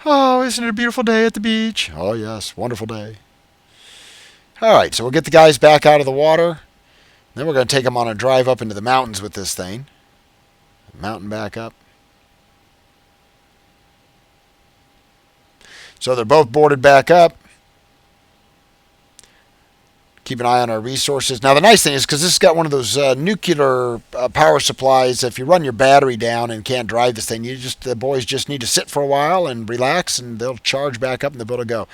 Oh, isn't it a beautiful day at the beach? Oh, yes, wonderful day. All right, so we'll get the guys back out of the water. Then we're going to take them on a drive up into the mountains with this thing. Mountain back up. So they're both boarded back up. Keep an eye on our resources. Now, the nice thing is, because this has got one of those nuclear power supplies, if you run your battery down and can't drive this thing, the boys just need to sit for a while and relax, and they'll charge back up and they'll be able to go.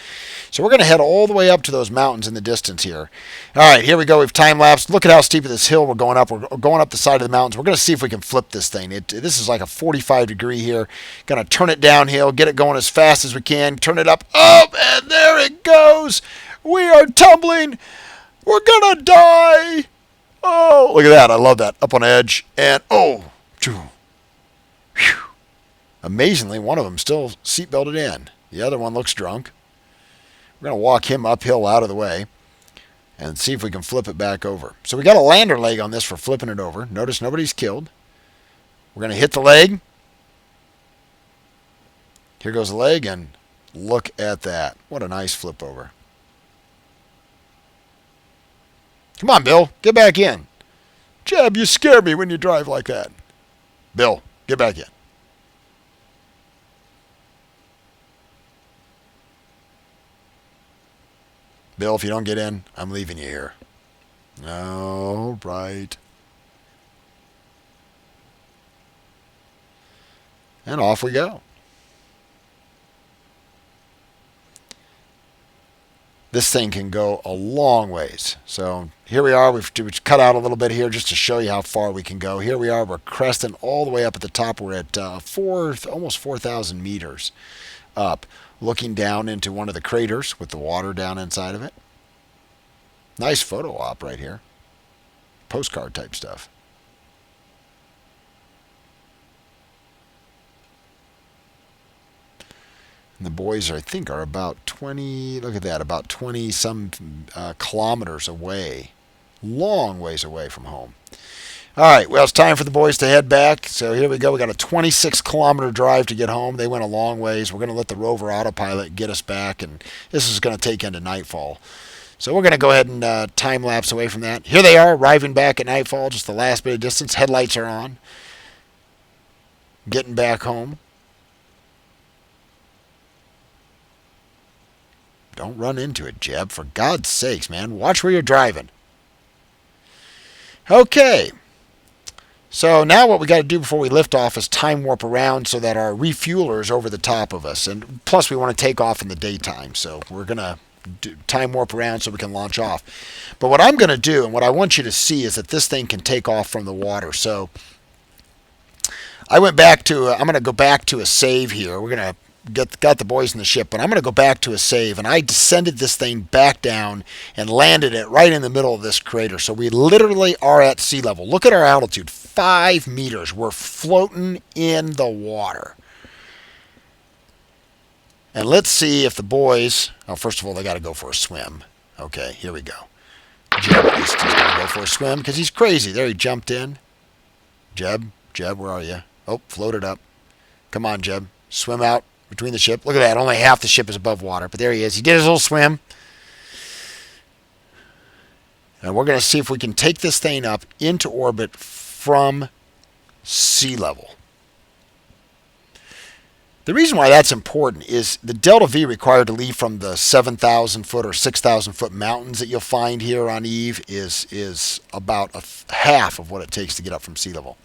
So we're going to head all the way up to those mountains in the distance here. All right, here we go. We've time-lapsed. Look at how steep this hill we're going up. We're going up the side of the mountains. We're going to see if we can flip this thing. This is like a 45-degree here. Going to turn it downhill, get it going as fast as we can, turn it up, and there it goes. We are tumbling. We're gonna die! Oh, look at that. I love that. Up on edge. And, whew. Amazingly, one of them still seatbelted in. The other one looks drunk. We're going to walk him uphill out of the way and see if we can flip it back over. So we got a lander leg on this for flipping it over. Notice nobody's killed. We're going to hit the leg. Here goes the leg, and look at that. What a nice flip over. Come on, Bill. Get back in. Jeb, you scare me when you drive like that. Bill, get back in. Bill, if you don't get in, I'm leaving you here. All right. And off we go. This thing can go a long ways. So here we are. We've cut out a little bit here just to show you how far we can go. Here we are. We're cresting all the way up at the top. We're at almost 4,000 meters up, looking down into one of the craters with the water down inside of it. Nice photo op right here. Postcard type stuff. And the boys, I think, are about 20, look at that, about 20-some kilometers away. Long ways away from home. All right, well, it's time for the boys to head back. So here we go. We got a 26-kilometer drive to get home. They went a long ways. We're going to let the Rover autopilot get us back, and this is going to take into nightfall. So we're going to go ahead and time-lapse away from that. Here they are, arriving back at nightfall, just the last bit of distance. Headlights are on. Getting back home. Don't run into it, Jeb. For God's sakes, man. Watch where you're driving. Okay. So now what we got to do before we lift off is time warp around so that our refueler is over the top of us. And plus we want to take off in the daytime. So we're going to time warp around so we can launch off. But what I'm going to do and what I want you to see is that this thing can take off from the water. So I went back to, I'm going to go back to a save here. We're going to got the boys in the ship, but I'm going to go back to a save, and I descended this thing back down and landed it right in the middle of this crater. So we literally are at sea level. Look at our altitude, 5 meters. We're floating in the water. And let's see if the boys, first of all, they got to go for a swim. Okay, here we go. Jeb at least is going to go for a swim because he's crazy. There, he jumped in. Jeb, where are you? Oh, floated up. Come on, Jeb. Swim out between the ship. Look at that. Only half the ship is above water. But there he is. He did his little swim. And we're going to see if we can take this thing up into orbit from sea level. The reason why that's important is the delta V required to leave from the 7,000 foot or 6,000 foot mountains that you'll find here on Eve is about half of what it takes to get up from sea level.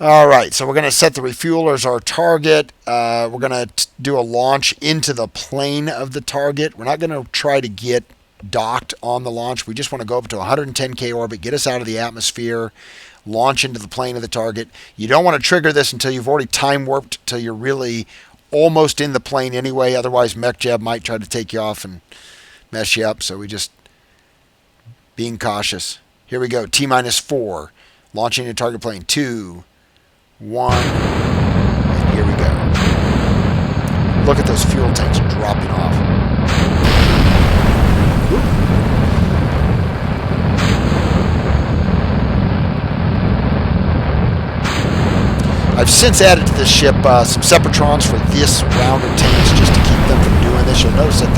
All right, so we're going to set the refueler as our target. We're going to do a launch into the plane of the target. We're not going to try to get docked on the launch. We just want to go up to 110K orbit, get us out of the atmosphere, launch into the plane of the target. You don't want to trigger this until you've already time warped, till you're really almost in the plane anyway. Otherwise, Jeb might try to take you off and mess you up. So we just being cautious. Here we go. T-4. Launching into target plane. 2, 1. And here we go. Look at those fuel tanks dropping off. Whoop. I've since added to this ship some Separatrons for this round of tanks just to keep them from doing this. You'll notice that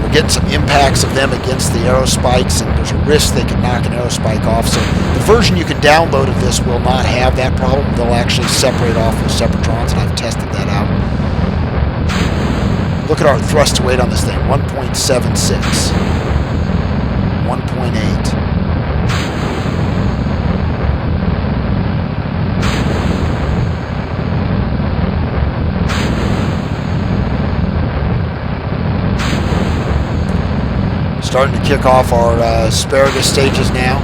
we're getting some impacts of them against the aerospikes, and there's a risk they could knock an aerospike off. So the version you can download of this will not have that problem. They'll actually separate off with Separatrons, and I've tested that out. Look at our thrust to weight on this thing, 1.76, 1.8. Starting to kick off our asparagus stages now.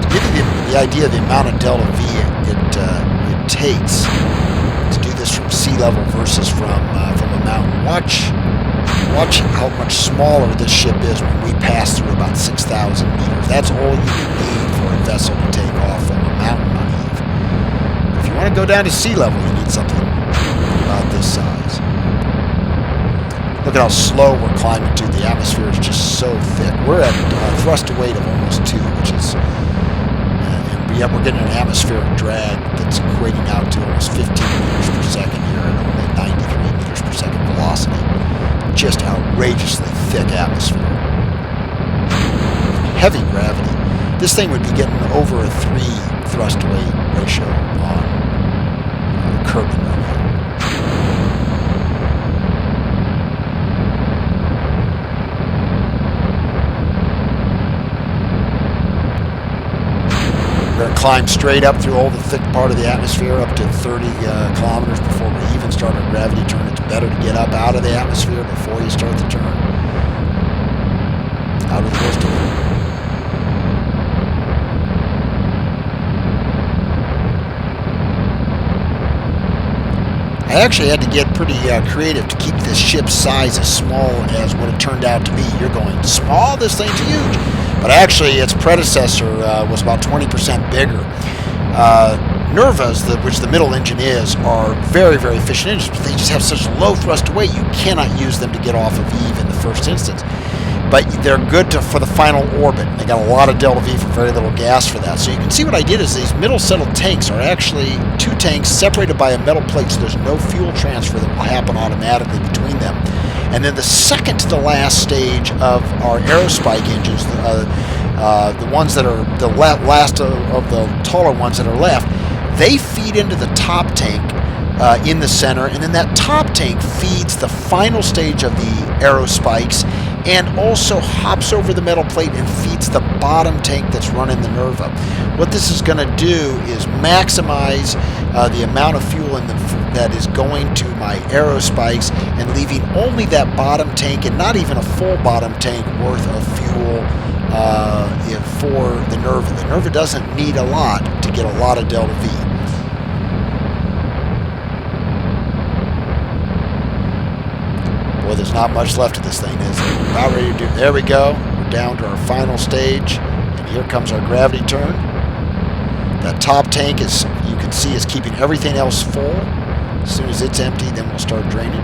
To give you the idea of the amount of delta V it takes to do this from sea level versus from a mountain. Watch how much smaller this ship is when we pass through about 6,000 meters. That's all you need for a vessel to take off from a mountain on Eve. If you want to go down to sea level, you need something about this size. Look at how slow we're climbing to. The atmosphere is just so thick. We're at thrust to weight of almost 2, which is, and yet we're getting an atmospheric drag that's equating out to almost 15 meters per second here at only 93 meters per second velocity. Just outrageously thick atmosphere. Heavy gravity. This thing would be getting over a 3 thrust to weight ratio on Kerbal right now. We're going to climb straight up through all the thick part of the atmosphere up to 30 kilometers before we even start our gravity turn. It's better to get up out of the atmosphere before you start the turn. Out of the worst of it. I actually had to get pretty creative to keep this ship's size as small as what it turned out to be. You're going, small? This thing's huge. But actually, its predecessor was about 20% bigger. Nervas, which the middle engine is, are very, very efficient engines, but they just have such low thrust to weight, you cannot use them to get off of Eve in the first instance. But they're good for the final orbit. They got a lot of delta V for very little gas for that. So you can see what I did is these middle settled tanks are actually 2 tanks separated by a metal plate, so there's no fuel transfer that will happen automatically between them. And then the second to the last stage of our aerospike engines, the ones that are the last of the taller ones that are left, they feed into the top tank in the center, and then that top tank feeds the final stage of the aerospikes and also hops over the metal plate and feeds the bottom tank that's running the Nerva. What this is going to do is maximize the amount of fuel that is going to my aerospikes and leaving only that bottom tank and not even a full bottom tank worth of fuel for the Nerva. The Nerva doesn't need a lot to get a lot of delta V. Boy, there's not much left of this thing, is there? We're about ready to do. There we go. We're down to our final stage, and here comes our gravity turn. That top tank, is, you can see, is keeping everything else full. As soon as it's empty, then we'll start draining.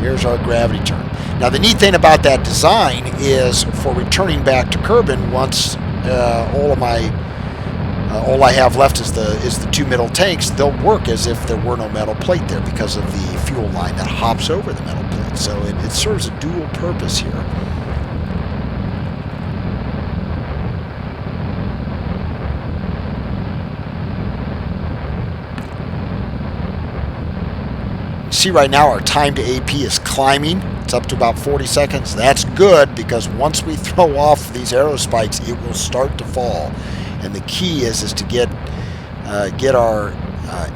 Here's our gravity turn. Now, the neat thing about that design is for returning back to Kerbal, once all I have left is the 2 middle tanks, they'll work as if there were no metal plate there because of the fuel line that hops over the metal plate. So it serves a dual purpose here. See right now our time to AP is climbing. It's up to about 40 seconds. That's good because once we throw off these aerospikes, it will start to fall. And the key is to get get our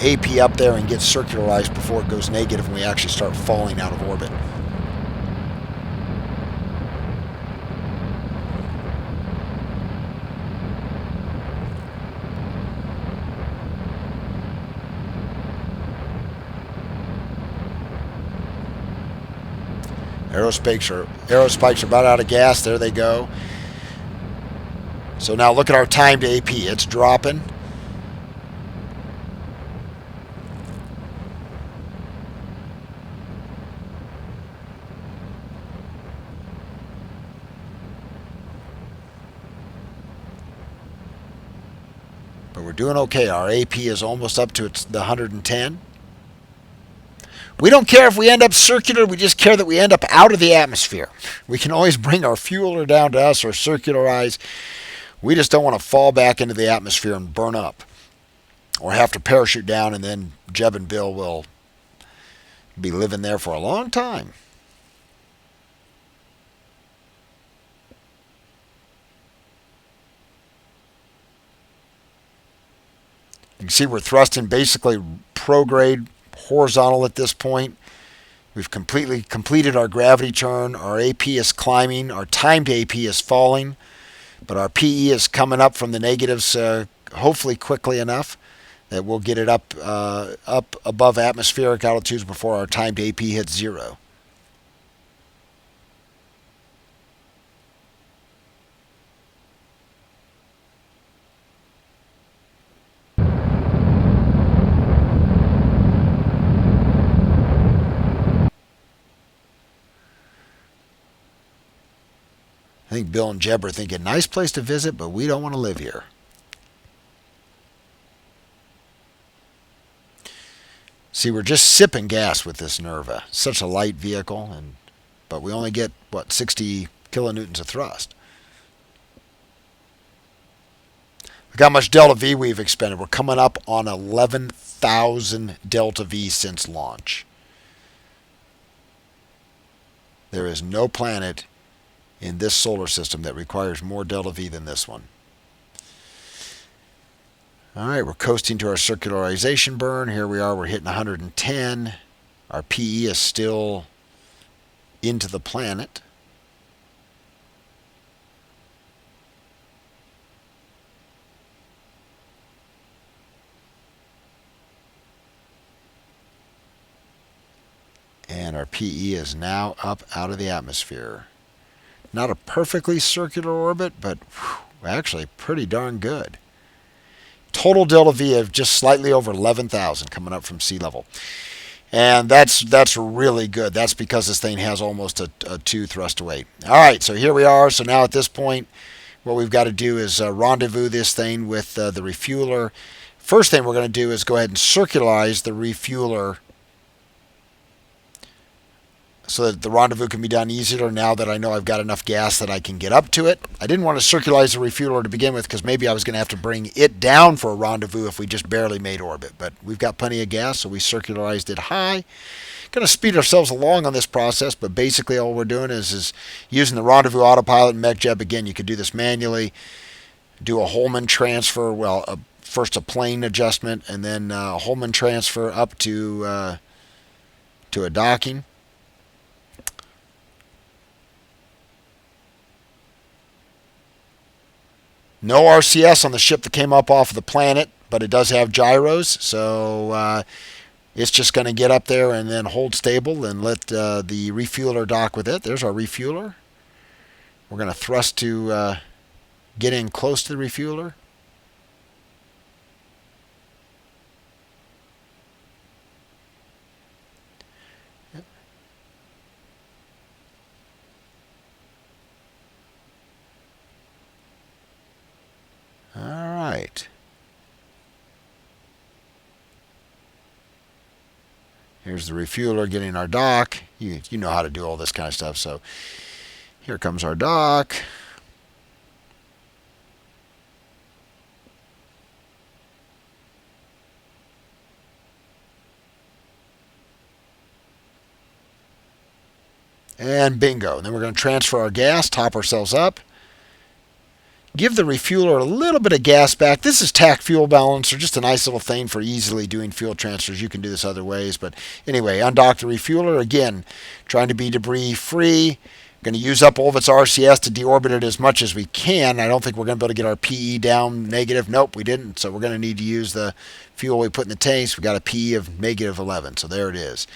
AP up there and get circularized before it goes negative and we actually start falling out of orbit. Aerospikes are about out of gas. There they go. So now look at our timed AP. It's dropping. But we're doing okay. Our AP is almost up to the 110. We don't care if we end up circular, we just care that we end up out of the atmosphere. We can always bring our fueler down to us or circularize. We just don't want to fall back into the atmosphere and burn up. Or have to parachute down, and then Jeb and Bill will be living there for a long time. You can see we're thrusting basically prograde horizontal at this point. We've completely completed our gravity turn. Our AP is climbing. Our timed AP is falling. But our PE is coming up from the negatives hopefully quickly enough that we'll get it up above atmospheric altitudes before our timed AP hits zero. I think Bill and Jeb are thinking, nice place to visit, but we don't want to live here. See, we're just sipping gas with this Nerva. Such a light vehicle, but we only get, 60 kilonewtons of thrust. Look how much delta V we've expended. We're coming up on 11,000 delta V since launch. There is no planet in this solar system that requires more delta V than this one. All right, we're coasting to our circularization burn. Here we are, we're hitting 110. Our PE is still into the planet. And our PE is now up out of the atmosphere. Not a perfectly circular orbit, but actually pretty darn good. Total delta V of just slightly over 11,000 coming up from sea level. And that's really good. That's because this thing has almost a 2 thrust to weight. All right, so here we are. So now at this point, what we've got to do is rendezvous this thing with the refueler. First thing we're going to do is go ahead and circularize the refueler so that the rendezvous can be done easier now that I know I've got enough gas that I can get up to it. I didn't want to circularize the refueler to begin with because maybe I was going to have to bring it down for a rendezvous if we just barely made orbit. But we've got plenty of gas, so we circularized it high. Going to speed ourselves along on this process, but basically all we're doing is using the rendezvous autopilot and MechJeb. Again, you could do this manually, do a Holman transfer, first a plane adjustment, and then a Holman transfer up to a docking. No RCS on the ship that came up off of the planet, but it does have gyros, so it's just going to get up there and then hold stable and let the refueler dock with it. There's our refueler. We're going to thrust to get in close to the refueler. All right. Here's the refueler getting our dock. You know how to do all this kind of stuff. So here comes our dock. And bingo. And then we're going to transfer our gas, top ourselves up. Give the refueler a little bit of gas back. This is TAC fuel balancer, just a nice little thing for easily doing fuel transfers. You can do this other ways, but anyway, undock the refueler. Again, trying to be debris free. Going to use up all of its RCS to deorbit it as much as we can. I don't think we're going to be able to get our PE down negative. Nope, we didn't. So we're going to need to use the fuel we put in the tanks. We got a PE of negative 11. So there it is.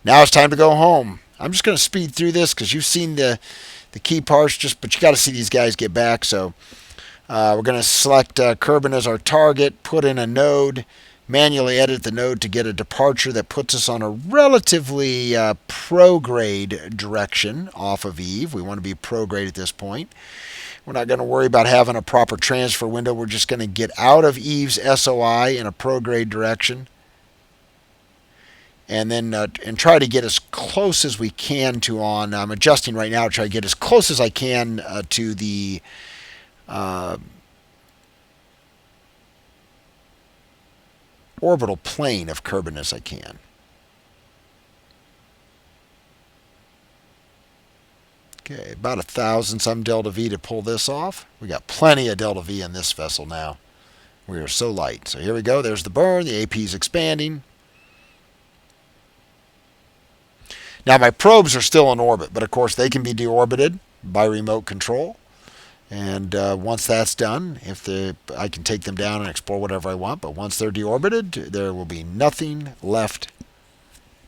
Now it's time to go home. I'm just going to speed through this because you've seen the key parts, but you got to see these guys get back. So we're going to select Kerbin as our target, put in a node, manually edit the node to get a departure that puts us on a relatively prograde direction off of Eve. We want to be prograde at this point. We're not going to worry about having a proper transfer window. We're just going to get out of Eve's SOI in a prograde direction. And then and try to get as close as we can to on. I'm adjusting right now to try to get as close as I can to the orbital plane of Kerbin as I can. Okay, about 1,000 some delta V to pull this off. We got plenty of delta V in this vessel now. We are so light. So here we go. There's the burn. The AP is expanding. Now my probes are still in orbit, but of course they can be deorbited by remote control. And once that's done, I can take them down and explore whatever I want. But once they're deorbited, there will be nothing left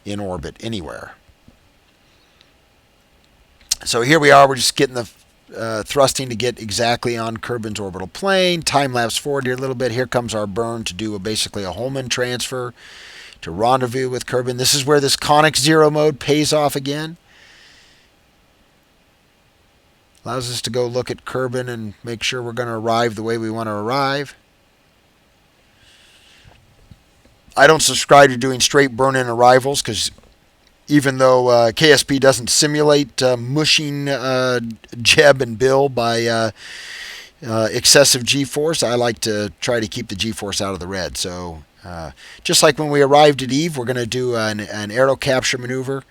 in orbit anywhere. So here we are. We're just getting the thrusting to get exactly on Kerbin's orbital plane. Time lapse forward here a little bit. Here comes our burn to do basically a Holman transfer to rendezvous with Kerbin. This is where this conic zero mode pays off again. Allows us to go look at Kerbin and make sure we're going to arrive the way we want to arrive. I don't subscribe to doing straight burn-in arrivals because even though KSP doesn't simulate mushing Jeb and Bill by excessive G-force, I like to try to keep the G-force out of the red. So just like when we arrived at Eve, we're going to do an aero capture maneuver.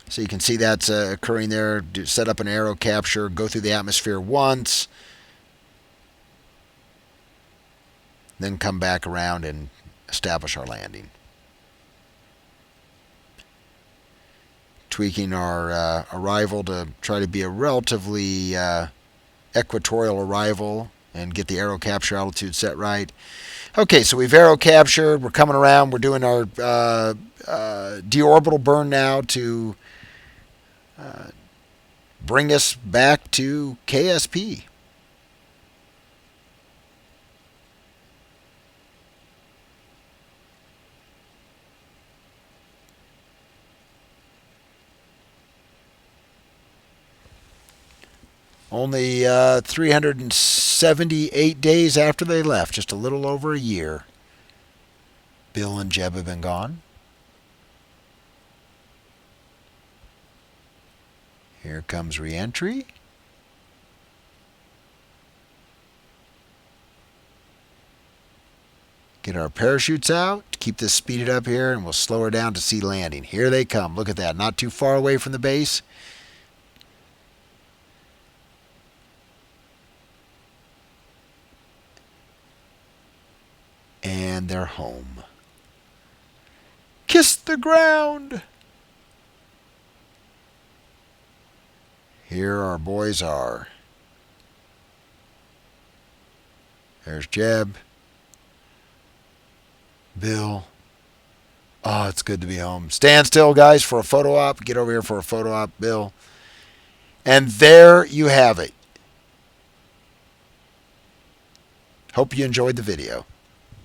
So you can see that's occurring there. Set up an aero capture, go through the atmosphere once, then come back around and establish our landing. Tweaking our arrival to try to be a relatively equatorial arrival and get the aero capture altitude set right. Okay, so we've aero captured. We're coming around. We're doing our deorbital burn now to bring us back to KSP. Only 378 days after they left, just a little over a year. Bill and Jeb have been gone. Here comes re-entry. Get our parachutes out, keep this speeded up here, and we'll slow her down to see landing. Here they come. Look at that. Not too far away from the base. And they're home. Kiss the ground. Here our boys are. There's Jeb. Bill. Oh, it's good to be home. Stand still, guys, for a photo op. Get over here for a photo op, Bill. And there you have it. Hope you enjoyed the video.